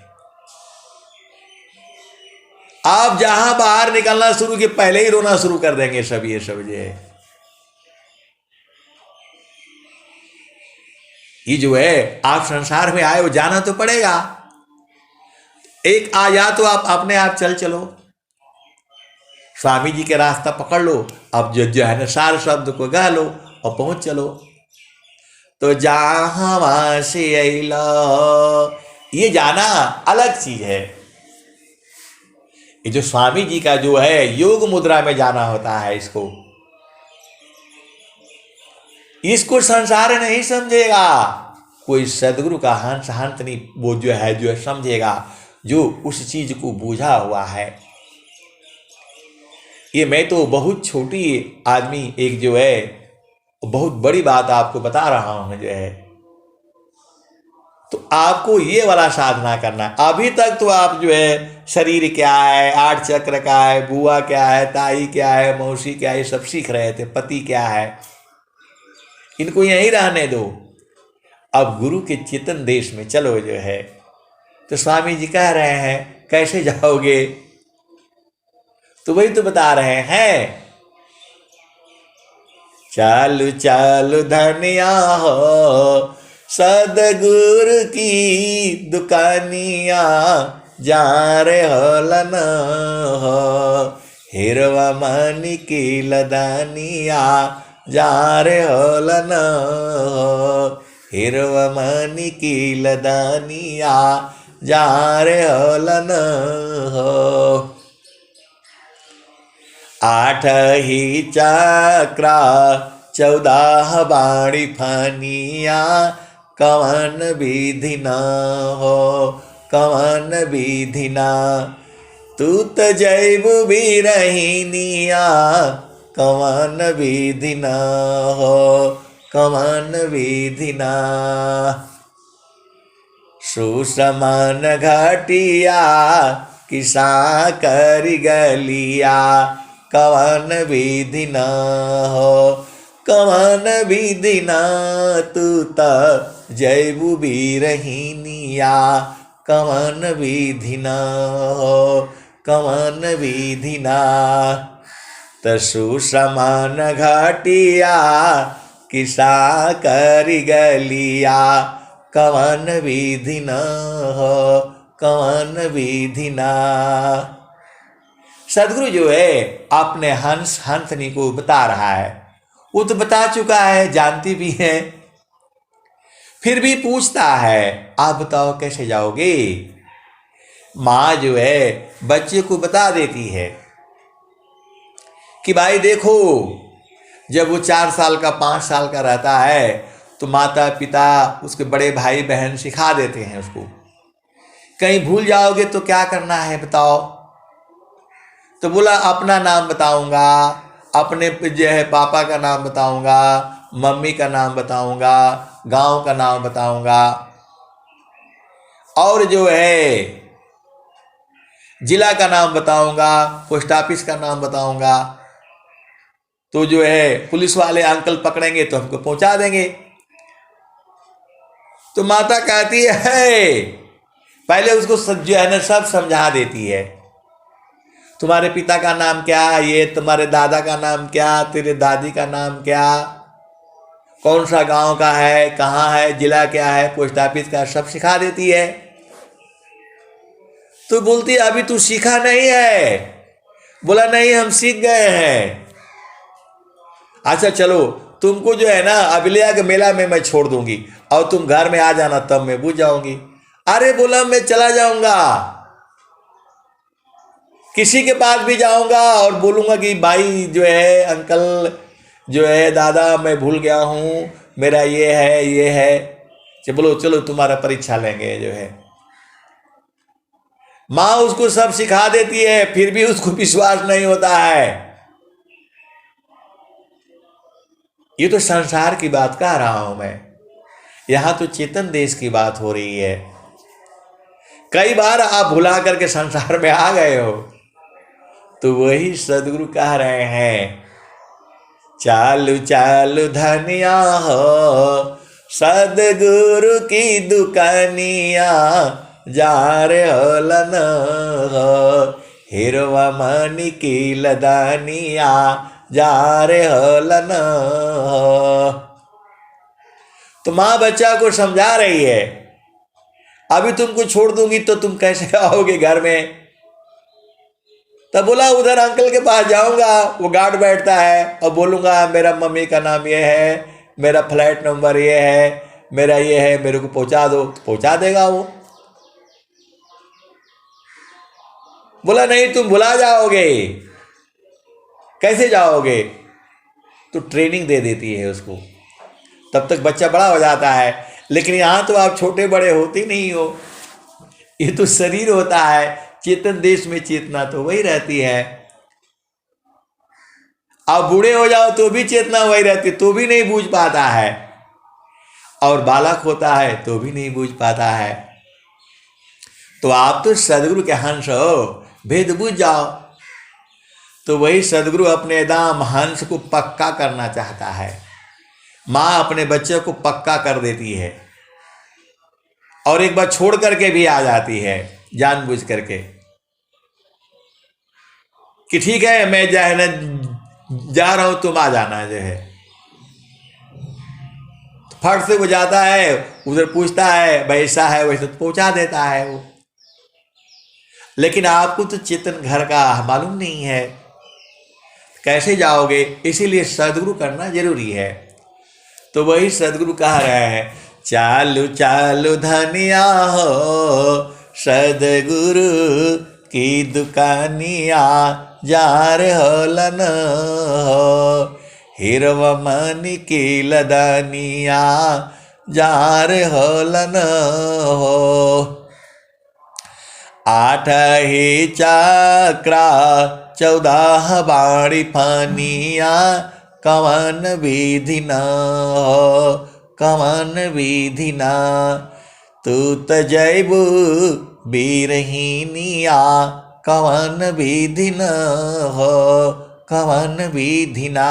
आप जहां बाहर निकलना शुरू के पहले ही रोना शुरू कर देंगे सब ये सब जो है। ये जो है आप संसार में आए हो, जाना तो पड़ेगा। एक आया तो आप अपने आप चलो, स्वामी जी के रास्ता पकड़ लो। अब जो है ना सार शब्द को गा लो और पहुंच चलो। तो जहां से अला, ये जाना अलग चीज है। ये जो स्वामी जी का जो है योग मुद्रा में जाना होता है, इसको संसार नहीं समझेगा। कोई सदगुरु का हंस हंत नहीं, वो जो है समझेगा, जो उस चीज को बूझा हुआ है। ये मैं तो बहुत छोटी आदमी एक जो है बहुत बड़ी बात आपको बता रहा हूं जो है। तो आपको ये वाला साधना करना है। अभी तक तो आप जो है शरीर क्या है, 8 चक्र क्या है, बुआ क्या है, ताई क्या है, मौसी क्या है, ये सब सीख रहे थे। पति क्या है, इनको यहीं रहने दो। अब गुरु के चेतन देश में चलो जो है। तो स्वामी जी कह रहे हैं कैसे जाओगे? तो वही तो बता रहे हैं, चालू चालू धनिया हो सदगुरु की दुकानिया, जा रे होलन हो हिरवा मनी की लदानिया, जा रे होलन हो हिरवा मनी की लदानिया, जा रे होलन हो। 8 ही चक्रा 14 बाणी फनिया, कवन विधि न हो कवन विधि न, तू तो जैब भी रहीनिया, कवन विधि न हो कवन विधि न। सुसमन घटिया किसा करी गलिया, कवन विधि न हो, कवन विधि न तू त जैबू बीरहिनिया, कवन विधि न हो, कवन विधि न। सुसमन घटिया किसा करी गलिया, कवन विधि न हो, कवन विधि न। सदगुरु जो है अपने हंसनी को बता रहा है, वो तो बता चुका है, जानती भी है, फिर भी पूछता है आप बताओ कैसे जाओगे। माँ जो है बच्चे को बता देती है कि भाई देखो, जब वो 4 साल का 5 साल का रहता है तो माता पिता उसके बड़े भाई बहन सिखा देते हैं उसको, कहीं भूल जाओगे तो क्या करना है बताओ। तो बोला अपना नाम बताऊंगा, अपने जो है पापा का नाम बताऊंगा, मम्मी का नाम बताऊंगा, गांव का नाम बताऊंगा, और जो है जिला का नाम बताऊंगा, पोस्ट ऑफिस का नाम बताऊंगा, तो जो है पुलिस वाले अंकल पकड़ेंगे तो हमको पहुंचा देंगे। तो माता कहती है पहले उसको जो है ना सब समझा देती है, तुम्हारे पिता का नाम क्या, ये तुम्हारे दादा का नाम क्या, तेरे दादी का नाम क्या, कौन सा गांव का है, कहाँ है, जिला क्या है, पोस्ट ऑफिस का, सब सिखा देती है। तो बोलती है अभी तू सीखा नहीं है। बोला नहीं हम सीख गए हैं। अच्छा चलो तुमको जो है ना अबिलिया के मेला में मैं छोड़ दूंगी और तुम घर में आ जाना, तब मैं बुझ जाऊंगी। अरे बोला मैं चला जाऊंगा, किसी के पास भी जाऊंगा और बोलूंगा कि भाई जो है अंकल जो है दादा मैं भूल गया हूं, मेरा ये है, बोलो चलो तुम्हारा परीक्षा लेंगे जो है। माँ उसको सब सिखा देती है, फिर भी उसको विश्वास नहीं होता है। ये तो संसार की बात कह रहा हूं मैं, यहां तो चेतन देश की बात हो रही है। कई बार आप भुला करके संसार में आ गए हो, तो वही सदगुरु कह रहे हैं चालू चालू धनिया हो, सदगुरु की दुकानिया, जा रे होलन हो, हिरवा मनी की लदानिया, जा रे होलन हो। तो माँ बच्चा को समझा रही है अभी तुमको छोड़ दूंगी तो तुम कैसे आओगे घर में। तब बोला उधर अंकल के पास जाऊंगा, वो गार्ड बैठता है, और बोलूंगा मेरा मम्मी का नाम ये है, मेरा फ्लैट नंबर ये है, मेरा ये है, मेरे को पहुंचा दो, तो पहुंचा देगा वो। बोला नहीं तुम भुला जाओगे, कैसे जाओगे। तो ट्रेनिंग दे देती है उसको, तब तक बच्चा बड़ा हो जाता है। लेकिन यहां तो आप छोटे बड़े होते नहीं हो, ये तो शरीर होता है, चेतन देश में चेतना तो वही रहती है। आप बूढ़े हो जाओ तो भी चेतना वही रहती, तो भी नहीं बूझ पाता है, और बालक होता है तो भी नहीं बूझ पाता है। तो आप तो सदगुरु के हंस हो, भेद बूझ जाओ। तो वही सदगुरु अपने दाम हंस को पक्का करना चाहता है। माँ अपने बच्चे को पक्का कर देती है और एक बार छोड़ करके भी आ जाती है जानबूझ करके कि ठीक है मैं जो है ना जा रहा हूं, तुम आ जाना जो है। तो फट से वो जाता है, उधर पूछता है वैसा है वैसे, तो पहुंचा देता है वो। लेकिन आपको तो चेतन घर का मालूम नहीं है, कैसे जाओगे। इसीलिए सदगुरु करना जरूरी है। तो वही सदगुरु कह रहे हैं चालू चालू धनिया हो, सदगुरु की दुकानिया, जार होलन हो, हिरवा मनी की लदानिया, जार होलन हो। 8 ही चक्रा 14 बाणी फनिया, कवन विधि न हो, कवन विधि न। तू तजैबू बीरहीनिया कवन विधि न हो कवन विधि ना।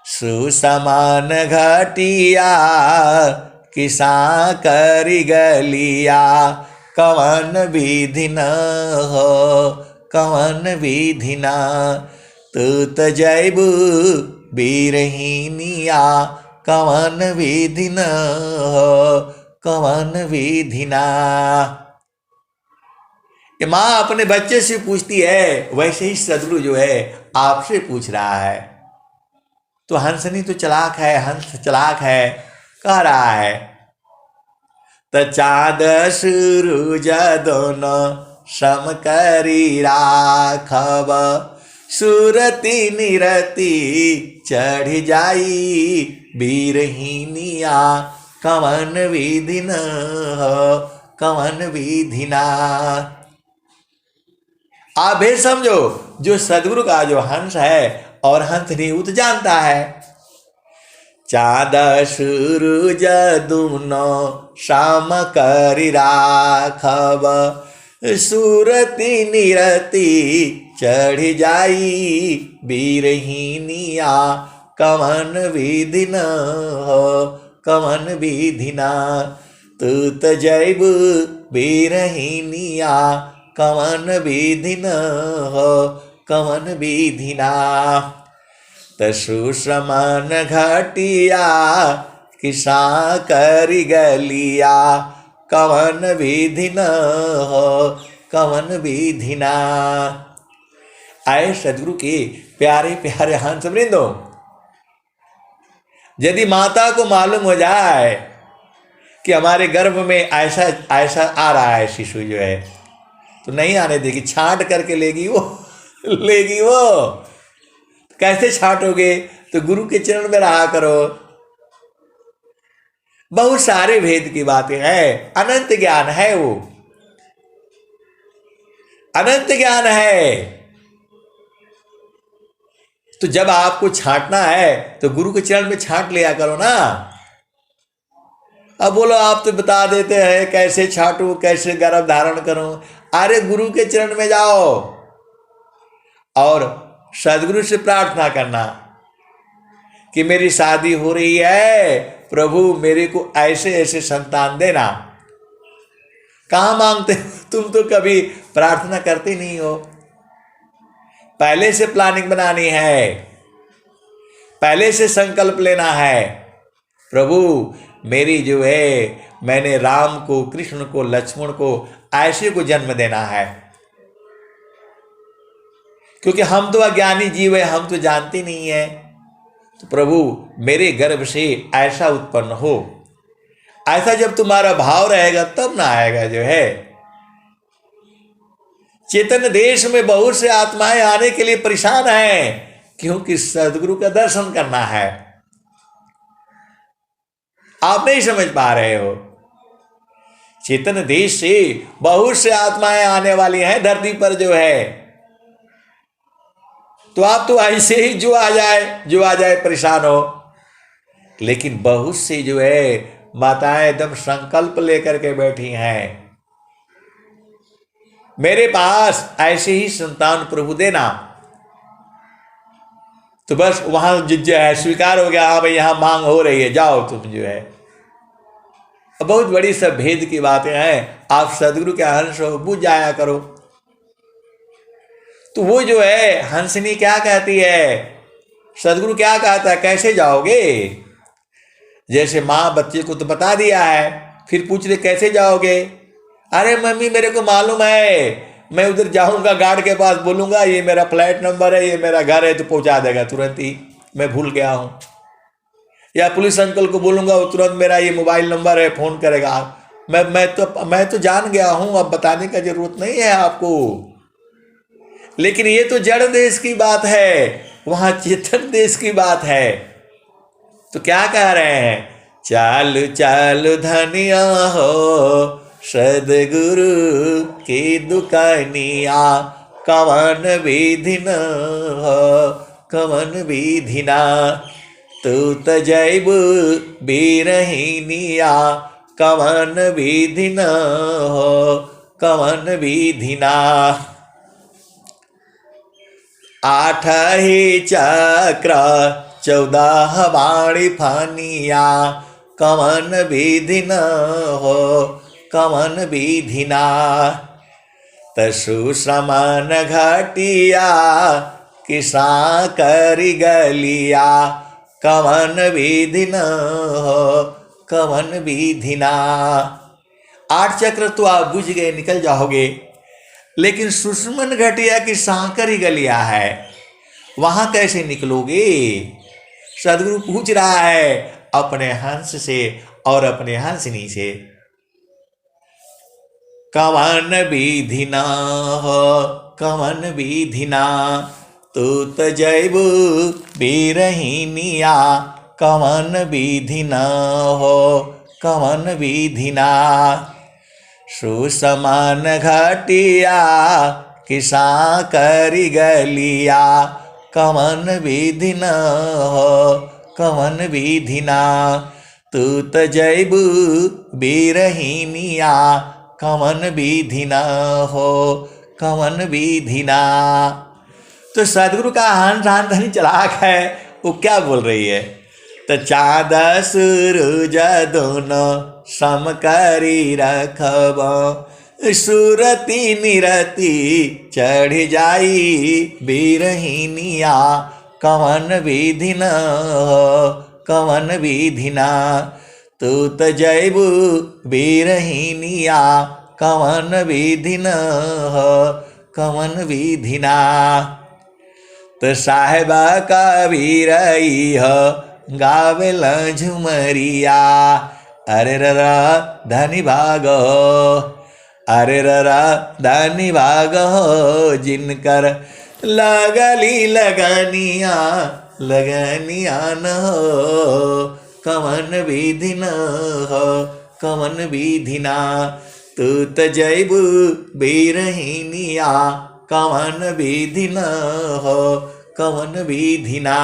सुसमान घटिया किसा करी गलिया कवन विधि न हो कवन विधि ना। तू तजैबू बीरहीनिया कवन विधि न हो कवन विधि ना। ये माँ अपने बच्चे से पूछती है, वैसे ही सदगुरु जो है आपसे पूछ रहा है। तो हंसनी तो चलाक है, हंस चलाक है, कह रहा है त चाँद सूरज दोनों सम करी राखब सुरति निरति चढ़ जाई बीरहीनिया कवन विधि न हो कवन विधि ना। आप भी समझो, जो सदगुरु का जो हंस है और हंसनी उत जानता है। चाँद सूरज दोनों शाम करी राखब सुरति निरति चढ़ जाई बीरहीनिया कवन विधि न हो कवन विधि ना। तू तजैबू बीरहीनिया कवन विधि न हो कवन विधि ना। सुसमान घटिया किसा करी गलिया कवन विधि न हो कवन विधि ना। आए सदगुरु के प्यारे प्यारे हंस वृंदो, यदि माता को मालूम हो जाए कि हमारे गर्भ में ऐसा ऐसा आ रहा है शिशु जो है, तो नहीं आने देगी, छांट करके लेगी वो। कैसे छांटोगे? तो गुरु के चरण में रहा करो। बहुत सारे भेद की बातें हैं, अनंत ज्ञान है, वो अनंत ज्ञान है। तो जब आपको छांटना है तो गुरु के चरण में छांट लिया करो ना। अब बोलो आप तो बता देते हैं कैसे छांटू, कैसे गर्भ धारण करूं। अरे गुरु के चरण में जाओ और सदगुरु से प्रार्थना करना कि मेरी शादी हो रही है, प्रभु मेरे को ऐसे ऐसे संतान देना। कहाँ मांगते हो? तुम तो कभी प्रार्थना करते नहीं हो। पहले से प्लानिंग बनानी है, पहले से संकल्प लेना है, प्रभु मेरी जो है, मैंने राम को, कृष्ण को, लक्ष्मण को ऐसे को जन्म देना है। क्योंकि हम तो अज्ञानी जीव है, हम तो जानते नहीं है। तो प्रभु मेरे गर्भ से ऐसा उत्पन्न हो। ऐसा जब तुम्हारा भाव रहेगा तब ना आएगा जो है। चेतन देश में बहुत से आत्माएं आने के लिए परेशान हैं, क्योंकि सदगुरु का दर्शन करना है। आप नहीं समझ पा रहे हो। चेतन देश से बहुत से आत्माएं आने वाली हैं धरती पर जो है। तो आप तो ऐसे ही जो आ जाए परेशान हो। लेकिन बहुत सी जो है माताएं एकदम संकल्प लेकर के बैठी हैं, मेरे पास ऐसे ही संतान प्रभु देना। तो बस वहां जो है स्वीकार हो गया, हाँ भाई यहाँ मांग हो रही है, जाओ तुम जो है। बहुत बड़ी सब भेद की बातें हैं। आप सदगुरु के हंस हो, बुझ जाया करो। तो वो जो है हंसनी क्या कहती है, सदगुरु क्या कहता है, कैसे जाओगे? जैसे माँ बच्चे को तो बता दिया है, फिर पूछ रहे कैसे जाओगे? अरे मम्मी मेरे को मालूम है, मैं उधर जाऊंगा, गार्ड के पास बोलूंगा ये मेरा फ्लैट नंबर है, ये मेरा घर है, तो पहुंचा देगा तुरंत ही, मैं भूल गया हूं। या पुलिस अंकल को बोलूंगा, वो तुरंत मेरा ये मोबाइल नंबर है, फोन करेगा। मैं तो जान गया हूं, अब बताने का जरूरत नहीं है आपको। लेकिन ये तो जड़ देश की बात है, वहां चेतन देश की बात है। तो क्या कह रहे हैं, चालू चालू धनिया हो सदगुरु की दुकानिया, कवन विधि न हो कवन विधि ना। तू तजैबू बीरहीनिया, कवन विधि न हो, कवन विधि ना। आठ ही चक्र 14 वाणी फनिया, कवन विधि न हो, कवन विधि ना। तसु श्रमन घटिया किसा करी गलिया, कवन विधि न हो, कवन विधि ना। 8 चक्र तो आप बुझ गए, निकल जाओगे, लेकिन सुषमन घटिया की सांकरी गलिया है, वहां कैसे निकलोगे? सदगुरु पूछ रहा है अपने हंस से और अपने हंसनी से। कवन विधि ना हो, कवन विधि ना। तू तो जैबू बीरहिनिया, कवन विधि न हो, कवन विधि ना। सुसमान घटिया किसा करी गलिया, कवन विधि न हो, कवन विधि ना। तू तो जैबू बीरहिनिया, कवन विधि न हो, कवन विधि ना। तो सदगुरु का हंस हंस चलाक है, वो क्या बोल रही है? तो चाँद सूरज दोनों सम करी रखब, सुरती निरती चढ़ जाई बीरहिनिया, कवन विधि न हो, कवन विधि ना। तू तो जैबू बीरहिनिया, कवन विधि न हो, कवन विधि ना। तो साहेबा कबीर हो गावेल झुमरिया, अरे ररा धनी भाग हो, अरे ररा धनी भाग हो। जिनकर लगली लगनिया, लगनिया न हो, कवन विधि न हो, कवन विधि ना। तू तो जैबू बीरहिनिया, कवन विधि न हो, कवन विधि ना।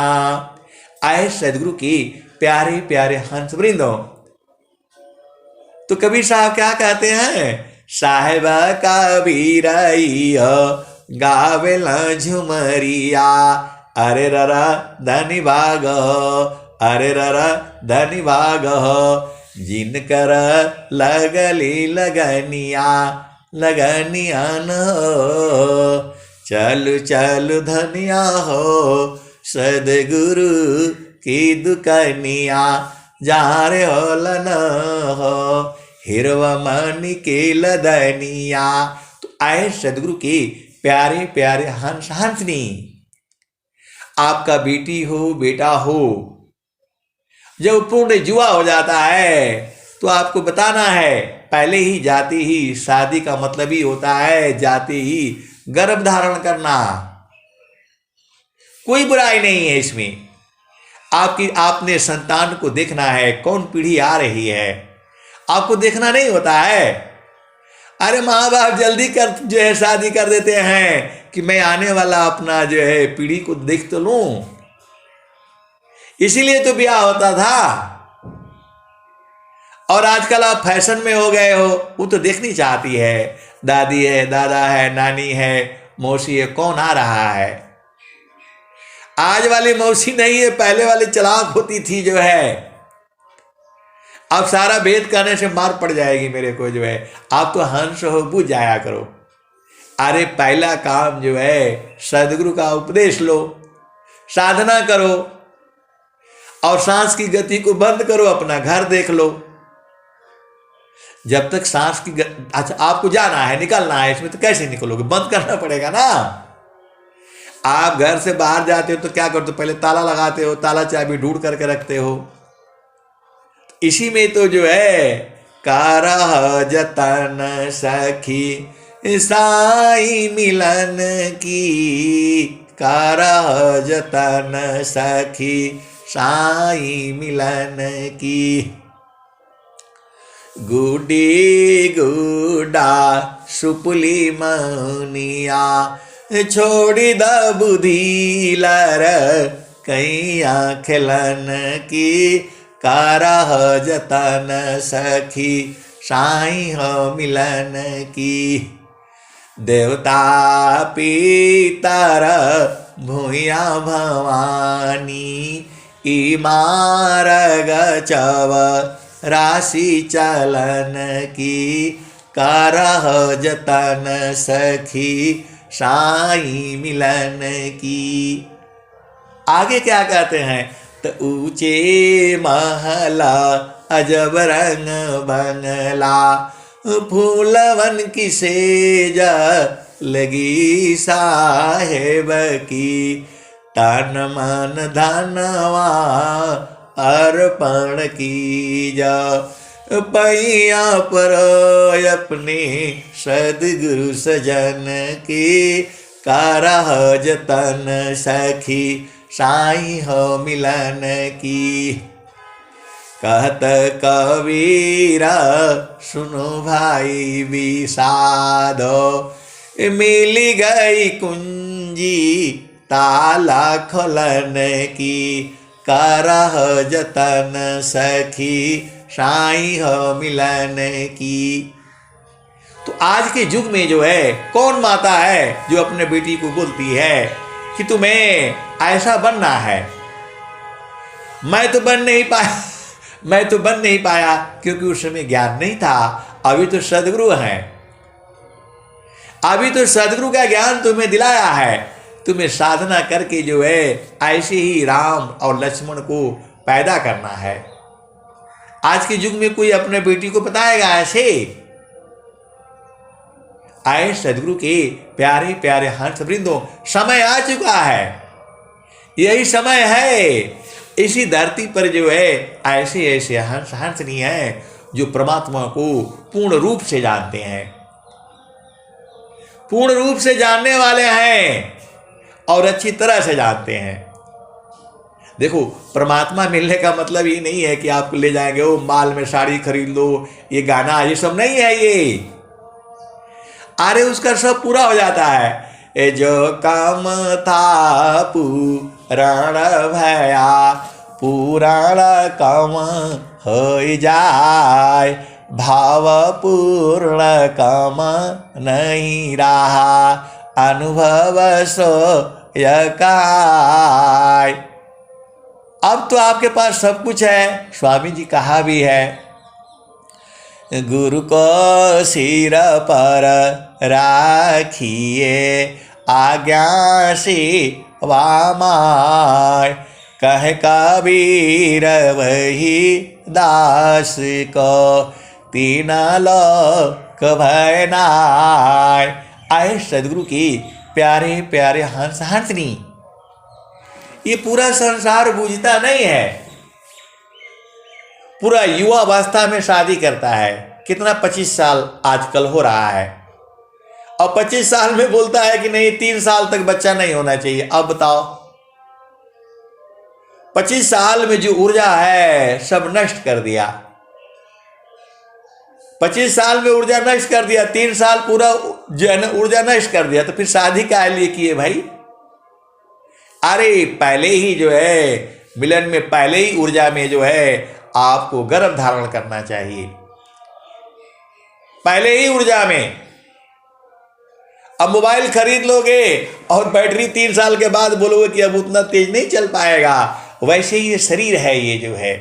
आए सदगुरु की प्यारे प्यारे हंस वृंदों। तो कबीर साहब क्या कहते हैं? साहेबा कबीर हो गावेल झुमरिया, अरे ररा धनी भाग हो, अरे ररा धनी भाग हो। जिनकर लगली लगनिया, लगनिया न हो। चलु चलु धनिया हो सदगुरु की दुकनिया, जा रे होलन हो हिरवा मणि के लदनिया। तो आए सदगुरु की प्यारे प्यारे हंस हंसनी। आपका बेटी हो बेटा हो, जब पूर्ण जुआ हो जाता है तो आपको बताना है, पहले ही जाति ही शादी का मतलब ही होता है जाति ही गर्भ धारण करना। कोई बुराई नहीं है इसमें। आपने संतान को देखना है, कौन पीढ़ी आ रही है, आपको देखना नहीं होता है। अरे माँ बाप जल्दी कर जो है शादी कर देते हैं कि मैं आने वाला अपना जो है पीढ़ी को देख तो लूं, इसीलिए तो ब्याह होता था। और आजकल आप फैशन में हो गए हो, वो तो देखनी चाहती है, दादी है, दादा है, नानी है, मौसी है, कौन आ रहा है। आज वाली मौसी नहीं है, पहले वाली चालाक होती थी जो है। अब सारा भेद करने से मार पड़ जाएगी मेरे को जो है। आप तो हंस हो, बुझ जाया करो। अरे पहला काम जो है सदगुरु का उपदेश लो, साधना करो और सांस की गति को बंद करो, अपना घर देख लो। जब तक सांस की अच्छा आपको जाना है, निकलना है, इसमें तो कैसे निकलोगे? बंद करना पड़ेगा ना। आप घर से बाहर जाते हो तो क्या करते हो? पहले ताला लगाते हो, ताला चाबी ढूंढ करके रखते हो। इसी में तो जो है कारह जतन सखी साई मिलन की, कारह जतन सखी साई मिलन की। गुडी गुडा सुपुली मौनिया, छोड़ी द बुद्धि लर कैया खिलन की, करह जतन सखी साई हो मिलन की। देवता पितर भूया भवानी ई मार्ग चव राशि चलन की। करह जतन सखी साई मिलन की। आगे क्या कहते हैं? तो ऊंचे महला अजब रंग बंगला फूलवन की सेज लगी साहेब की। तन मन धनवा अर्पण की जा पैया पर अपने सदगुरु सजन की। करह जतन सखी साई हो मिलन की। कहत कबीरा सुनो भाई विषादो मिल गई कुंजी ताला खोलन की। करह जतन सखी साई हो मिलन की। तो आज के युग में जो है कौन माता है जो अपने बेटी को बोलती है कि तुम्हें ऐसा बनना है? मैं तो बन नहीं पाया क्योंकि उस समय ज्ञान नहीं था। अभी तो सदगुरु हैं, अभी तो सदगुरु का ज्ञान तुम्हें दिलाया है। तुम्हें साधना करके जो है ऐसे ही राम और लक्ष्मण को पैदा करना है। आज के युग में कोई अपने बेटी को बताएगा ऐसे? आए सदगुरु के प्यारे प्यारे हंस वृंदों, समय आ चुका है, यही समय है। इसी धरती पर जो है ऐसे ऐसे हंस हंसनी है जो परमात्मा को पूर्ण रूप से जानते हैं, पूर्ण रूप से जानने वाले हैं और अच्छी तरह से जानते हैं। देखो, परमात्मा मिलने का मतलब ये नहीं है कि आपको ले जाएंगे वो माल में साड़ी खरीद लो, ये गाना, ये सब नहीं है ये। अरे उसका सब पूरा हो जाता है। ए जो काम था पुराण भया पुराण काम हो जाए, भाव पूर्ण काम नहीं रहा, अनुभव सो यकाय। अब तो आपके पास सब कुछ है। स्वामी जी कहा भी है, गुरु को सिर पर राखिए आज्ञा से वामाय, कह कबीर वही दास को तीन लोक भय नाय। आए सदगुरु की प्यारे प्यारे हंस हंसनी, ये पूरा संसार बूझता नहीं है। पूरा युवा अवस्था में शादी करता है, कितना 25 साल आजकल हो रहा है, और 25 साल में बोलता है कि नहीं 3 साल तक बच्चा नहीं होना चाहिए। अब बताओ, 25 साल में जो ऊर्जा है सब नष्ट कर दिया। 25 साल में ऊर्जा नष्ट कर दिया, 3 साल पूरा जो है ना ऊर्जा नष्ट कर दिया, तो फिर शादी क्या लिए किए भाई? अरे पहले ही जो है मिलन में पहले ही ऊर्जा में जो है आपको गर्भ धारण करना चाहिए, पहले ही ऊर्जा में। अब मोबाइल खरीद लोगे और बैटरी 3 साल के बाद बोलोगे कि अब उतना तेज नहीं चल पाएगा, वैसे ही ये शरीर है, ये जो है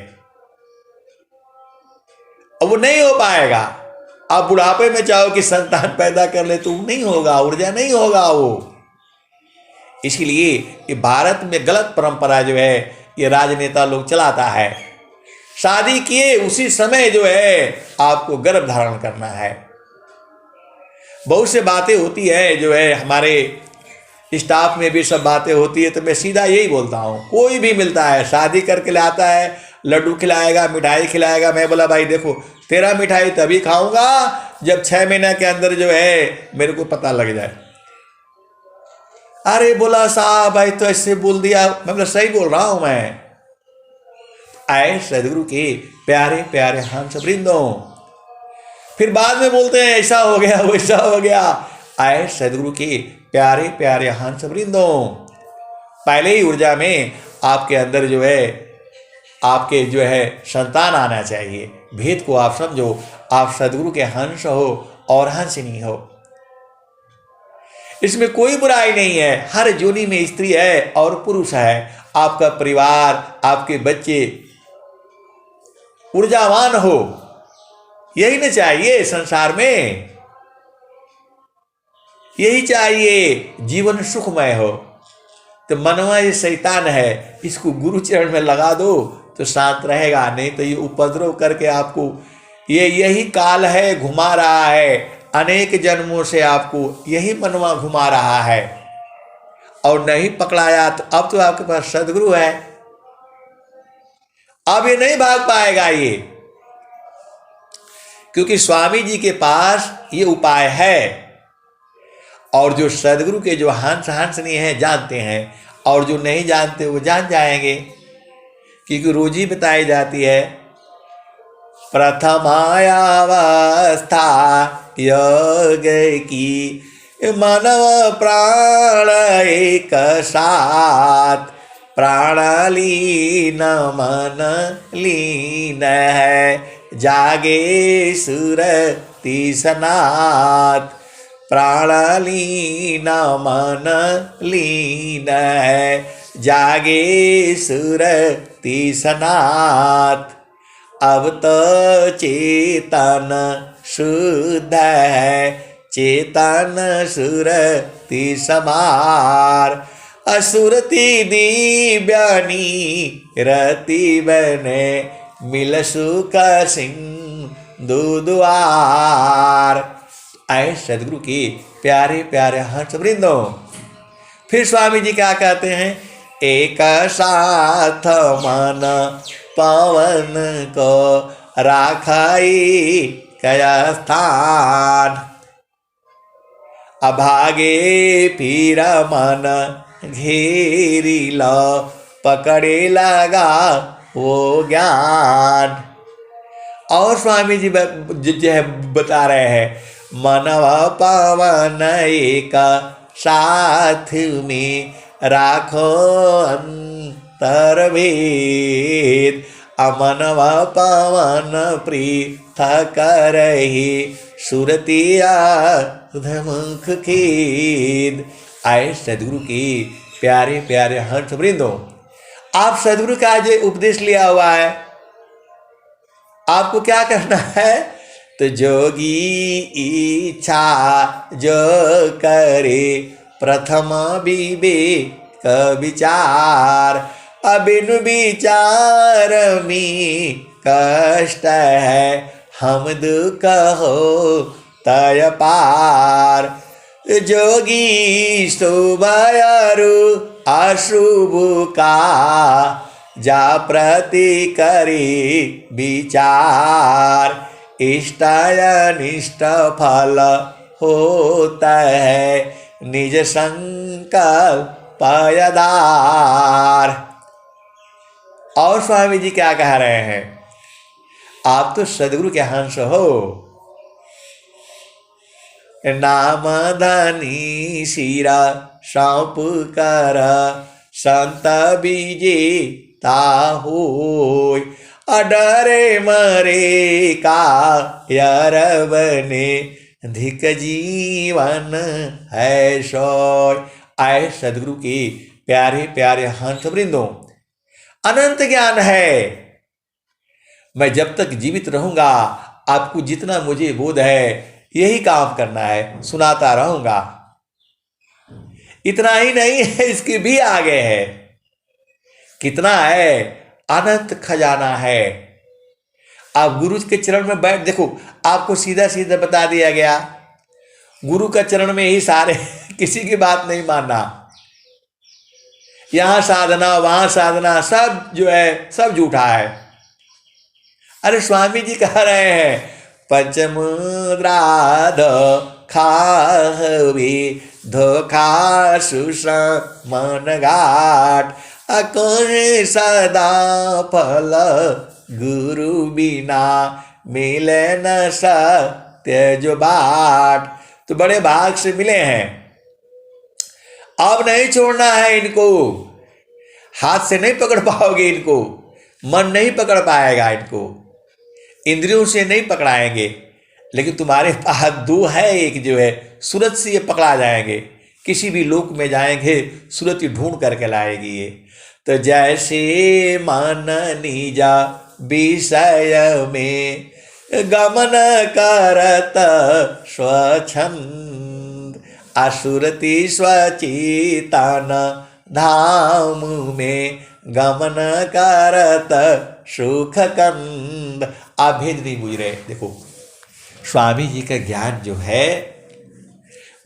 अब वो नहीं हो पाएगा। आप बुढ़ापे में चाहो कि संतान पैदा कर ले तो नहीं होगा, ऊर्जा नहीं होगा वो। इसलिए ये भारत में गलत परंपरा जो है ये राजनेता लोग चलाता है। शादी किए उसी समय जो है आपको गर्भ धारण करना है। बहुत से बातें होती है जो है हमारे स्टाफ में भी सब बातें होती है, तो मैं सीधा यही बोलता हूँ, कोई भी मिलता है शादी करके लाता है, लड्डू खिलाएगा, मिठाई खिलाएगा, मैं बोला भाई देखो तेरा मिठाई तभी खाऊंगा जब 6 महीने के अंदर जो है मेरे को पता लग जाए। अरे बोला साहब भाई तो ऐसे बोल दिया, मैं बोला सही बोल रहा हूं मैं। आए सदगुरु के प्यारे प्यारे हंस वृंदों, फिर बाद में बोलते हैं ऐसा हो गया वैसा हो गया। आए सदगुरु के प्यारे प्यारे हंस वृंदों, पहले ही ऊर्जा में आपके अंदर जो है आपके जो है संतान आना चाहिए। भेद को आप समझो, आप सदगुरु के हंस हो और हंसिनी हो, इसमें कोई बुराई नहीं है। हर जोनी में स्त्री है और पुरुष है। आपका परिवार, आपके बच्चे ऊर्जावान हो, यही ना चाहिए संसार में, यही चाहिए, जीवन सुखमय हो। तो मनवा ये शैतान है, इसको गुरु चरण में लगा दो तो शांत रहेगा, नहीं तो ये उपद्रव करके आपको, यही काल है घुमा रहा है, अनेक जन्मों से आपको यही मनवा घुमा रहा है। और नहीं पकड़ाया तो अब तो आपके पास सदगुरु है, अब ये नहीं भाग पाएगा ये, क्योंकि स्वामी जी के पास ये उपाय है। और जो सदगुरु के जो हंसनी है जानते हैं, और जो नहीं जानते वो जान जाएंगे, क्योंकि रोजी बताई जाती है, प्रथमायावस्था योग की मानव प्राण एक साथ, प्राण लीन मन लीन है, जागे सुरति सनाथ, प्राण लीन मन लीन है, जागे सुरति सनाथ। अब तो चेतन शुद्ध है, चेतन सुरति समार, असुरति दिव्यानी रति बने, मिल सुख सिंधु द्वार। आए सदगुरु के प्यारे प्यारे हंस वृंदों। फिर स्वामी जी क्या कहते हैं, एक साथ मन पवन को राखाई कया स्थान, अभागे फिर मन घेरी लो, पकड़े लगा वो ज्ञान। और स्वामी जी जो है बता रहे हैं, मनवा पवन एक साथ में राखो अंतर भेद, अमनवा पवन पृथक रही, सुरतिया मुख खेद। आए सदगुरु के प्यारे प्यारे हंस वृंदों, आप सदगुरु का जो उपदेश लिया हुआ है, आपको क्या करना है, तो जोगी इच्छा जो करे, प्रथम विवेक विचार, अबिन विचार में कष्ट है, हम दुख हो तय पार। जोगी शुभ अशुभ का जा प्रति करी विचार, इष्ट अनिष्ट फल होता है, निज संकल्प आधार। और स्वामी जी क्या कह रहे हैं, आप तो सदगुरु के हंस हो, नाम धनी शिरा सौंप कर, संत विजेता होय, अडरे मरे का यार बने, धिक जीवन है सोय। आए सदगुरु के प्यारे प्यारे हंस वृंदों, अनंत ज्ञान है, मैं जब तक जीवित रहूंगा आपको जितना मुझे बोध है यही काम करना है, सुनाता रहूंगा। इतना ही नहीं है, इसके भी आगे है, कितना है, अनंत खजाना है। आप गुरु के चरण में बैठ देखो, आपको सीधा सीधा बता दिया गया, गुरु का चरण में ही सारे किसी की बात नहीं मानना, यहां साधना वहां साधना, सब जो है सब झूठा है। अरे स्वामी जी कह रहे हैं, पंचमुद्रा खाहवी धोखा सुषमन घाट, अकोहे सदा फल गुरु बिना, मिले न सत्य जो बाट। तो बड़े भाग से मिले हैं, अब नहीं छोड़ना है इनको, हाथ से नहीं पकड़ पाओगे इनको, मन नहीं पकड़ पाएगा इनको, इंद्रियों से नहीं पकड़ाएंगे। लेकिन तुम्हारे पास दो है, एक जो है सूरत से ये पकड़ा जाएंगे, किसी भी लोक में जाएंगे सूरत ही ढूंढ करके लाएगी ये। तो जैसे मन निजा विषय में गमन करत स्वच्छंद, असुरति स्वचितान धाम में गमन करत सुख कंद। आप भेद नहीं बुझ रहे। देखो स्वामी जी का ज्ञान जो है,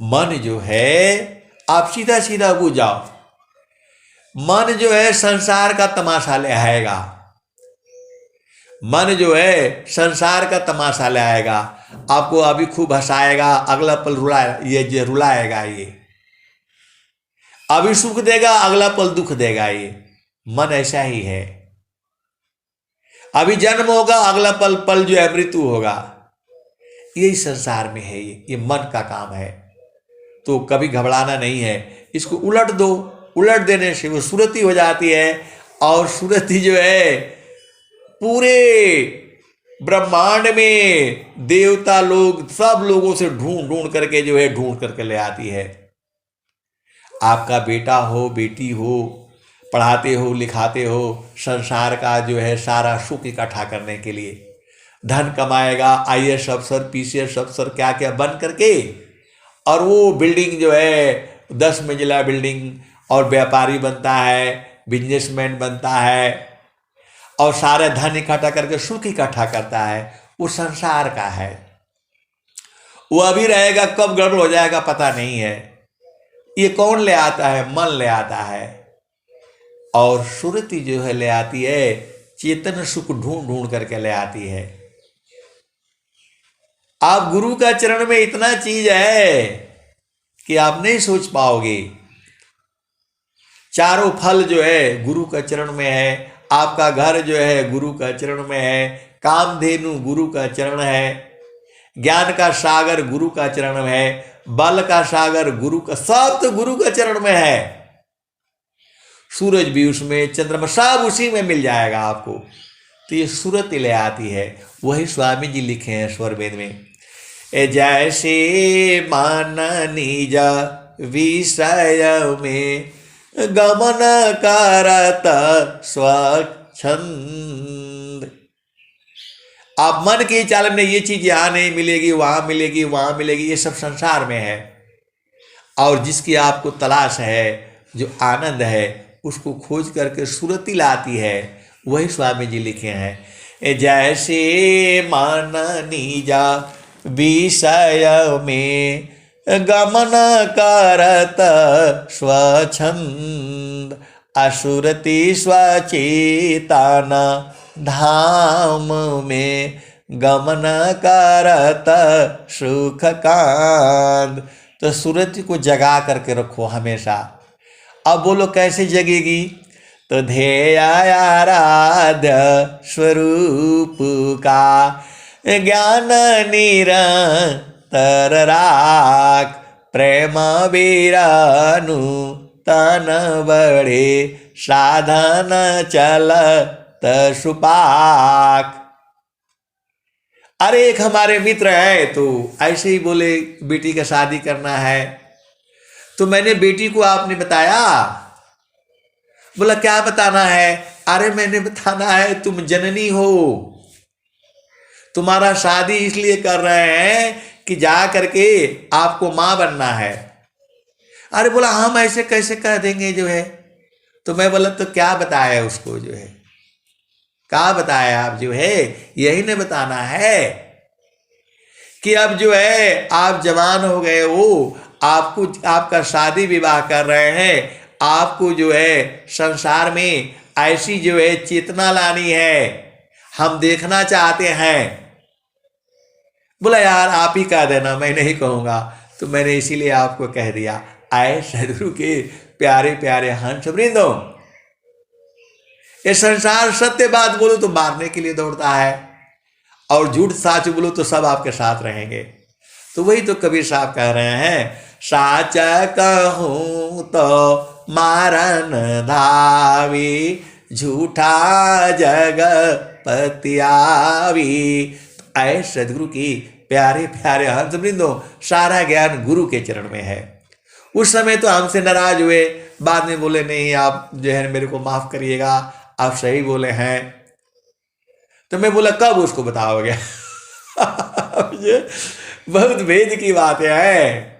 मन जो है, आप सीधा सीधा बुझ जाओ। मन जो है संसार का तमाशा ले आएगा, मन जो है संसार का तमाशा ले आएगा, आपको अभी खूब हंसाएगा, अगला पल रुलाएगा। ये अभी सुख देगा, अगला पल दुख देगा। ये मन ऐसा ही है। अभी जन्म होगा, अगला पल जो है मृत्यु होगा। यही संसार में है, ये मन का काम है। तो कभी घबराना नहीं है, इसको उलट दो। उलट देने से वो सूरती हो जाती है, और सूरती जो है पूरे ब्रह्मांड में देवता लोग सब लोगों से ढूंढ करके जो है ढूंढ करके ले आती है। आपका बेटा हो, बेटी हो, पढ़ाते हो, लिखाते हो, संसार का जो है सारा सुख इकट्ठा करने के लिए धन कमाएगा, IAS अफसर, PCS अफसर, क्या क्या बन करके, और वो बिल्डिंग जो है 10 मंजिला बिल्डिंग, और व्यापारी बनता है, बिजनेसमैन बनता है, और सारे धन इकट्ठा करके सुख इकट्ठा करता है। वो संसार का है, वो अभी रहेगा, कब गड़बड़ हो जाएगा पता नहीं है। ये कौन ले आता है? मन ले आता है। और सुरति जो है ले आती है, चेतन सुख ढूंढ ढूंढ करके ले आती है। आप गुरु का चरण में इतना चीज है कि आप नहीं सोच पाओगे। चारों फल जो है गुरु का चरण में है, आपका घर जो है गुरु का चरण में है, कामधेनु गुरु का चरण है, ज्ञान का सागर गुरु का चरण में है, बल का सागर गुरु का, सब तो गुरु का चरण में है। सूरज भी उसमें, चंद्रमा सब उसी में मिल जाएगा आपको। तो ये सूरत ले आती है। वही स्वामी जी लिखे हैं स्वर वेद में, जैसे मान निज विषय में गमन करत स्वच्छंद। आप मन के चाल में ये चीज यहां नहीं मिलेगी, वहां मिलेगी, वहां मिलेगी, ये सब संसार में है। और जिसकी आपको तलाश है, जो आनंद है, उसको खोज करके सुरति लाती है। वही स्वामी जी लिखे हैं, जैसे मान निजा विषय में गमन करत स्वच्छंद, असुरति स्वचेतन धाम में गमन करत सुख कांद। तो सुरति को जगा करके रखो हमेशा। अब बोलो कैसे जगेगी? तो ध्येय आराध्य स्वरूप का ज्ञान निरंतर राख, प्रेम वीरानु तन बड़े साधन चलत सुपाक। अरे एक हमारे मित्र है, तो ऐसे ही बोले बेटी का शादी करना है। तो मैंने बेटी को आपने बताया? बोला क्या बताना है? अरे मैंने बताना है तुम जननी हो, तुम्हारा शादी इसलिए कर रहे हैं कि जा करके आपको मां बनना है। अरे बोला हम ऐसे कैसे कह देंगे जो है। तो मैं बोला तो क्या बताया उसको जो है, क्या बताया आप जो है, यही ने बताना है कि अब जो है आप जवान हो गए हो, आपको आपका शादी विवाह कर रहे हैं, आपको जो है संसार में ऐसी जो है चेतना लानी है, हम देखना चाहते हैं। बोला यार आप ही कह देना, मैं नहीं कहूँगा। तो मैंने इसीलिए आपको कह दिया। आए सदगुरु के प्यारे प्यारे हंस वृंदो, ये संसार सत्य बात बोलो तो मारने के लिए दौड़ता है, और झूठ साच बोलो तो सब आपके साथ रहेंगे। तो वही तो कबीर साहब कह रहे हैं, साच कहूं तो मारन धावी, झूठा जगपति आवी। ऐ सदगुरु की प्यारे प्यारे हंस वृंदो, सारा ज्ञान गुरु के चरण में है। उस समय तो हमसे नाराज हुए, बाद में बोले नहीं आप जो है मेरे को माफ करिएगा, आप सही बोले हैं। तो मैं बोला कब उसको बताओगे? ये बहुत भेद की बात है।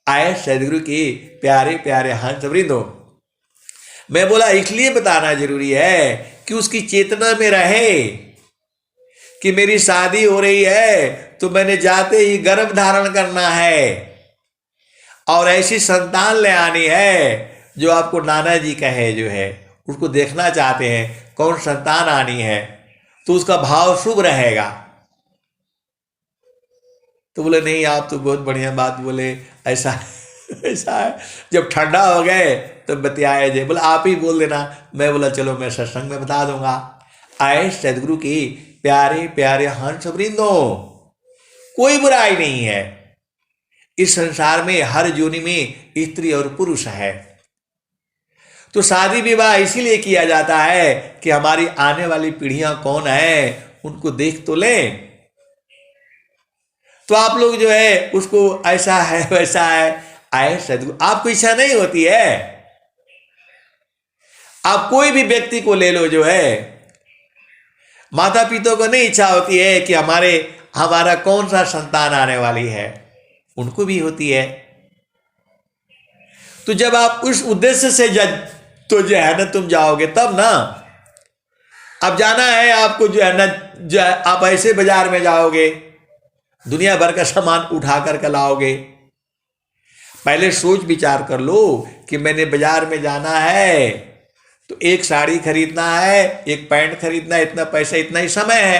आए सदगुरु की प्यारे प्यारे हंस वृंदो, मैं बोला इसलिए बताना जरूरी है कि उसकी चेतना में रहे कि मेरी शादी हो रही है तो मैंने जाते ही गर्भ धारण करना है और ऐसी संतान ले आनी है जो आपको नाना जी कहे, जो है उसको देखना चाहते हैं कौन संतान आनी है, तो उसका भाव शुभ रहेगा। तो बोले नहीं आप तो बहुत बढ़िया बात बोले, ऐसा ऐसा है। जब ठंडा हो गए तो बतियाए जे, बोला आप ही बोल देना। मैं बोला चलो मैं सत्संग में बता दूंगा। आए सदगुरु की प्यारे प्यारे हंस वृंदो, कोई बुराई नहीं है। इस संसार में हर योनि में स्त्री और पुरुष है। तो शादी विवाह इसीलिए किया जाता है कि हमारी आने वाली पीढ़ियां कौन है उनको देख तो लें। तो आप लोग जो है उसको ऐसा है वैसा है, आए सदगुरु आपको इच्छा नहीं होती है। आप कोई भी व्यक्ति को ले लो, जो है माता पिता को नहीं इच्छा होती है कि हमारा कौन सा संतान आने वाली है, उनको भी होती है। तो जब आप उस उद्देश्य से तो जो है ना तुम जाओगे तब ना। अब जाना है आपको जो है ना, जो है आप ऐसे बाजार में जाओगे दुनिया भर का सामान उठा कर लाओगे। पहले सोच विचार कर लो कि मैंने बाजार में जाना है तो एक साड़ी खरीदना है, एक पैंट खरीदना है, इतना पैसा इतना ही समय है,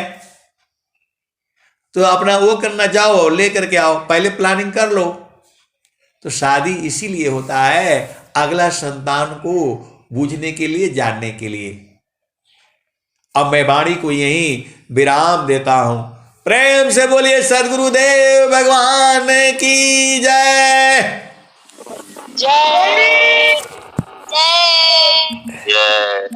तो अपना वो करना जाओ लेकर के आओ, पहले प्लानिंग कर लो। तो शादी इसीलिए होता है अगला संतान को बूझने के लिए, जानने के लिए। अब मैं वाणी को यहीं विराम देता हूं। प्रेम से बोलिए सद्गुरुदेव भगवान की जय।
जय जय जय।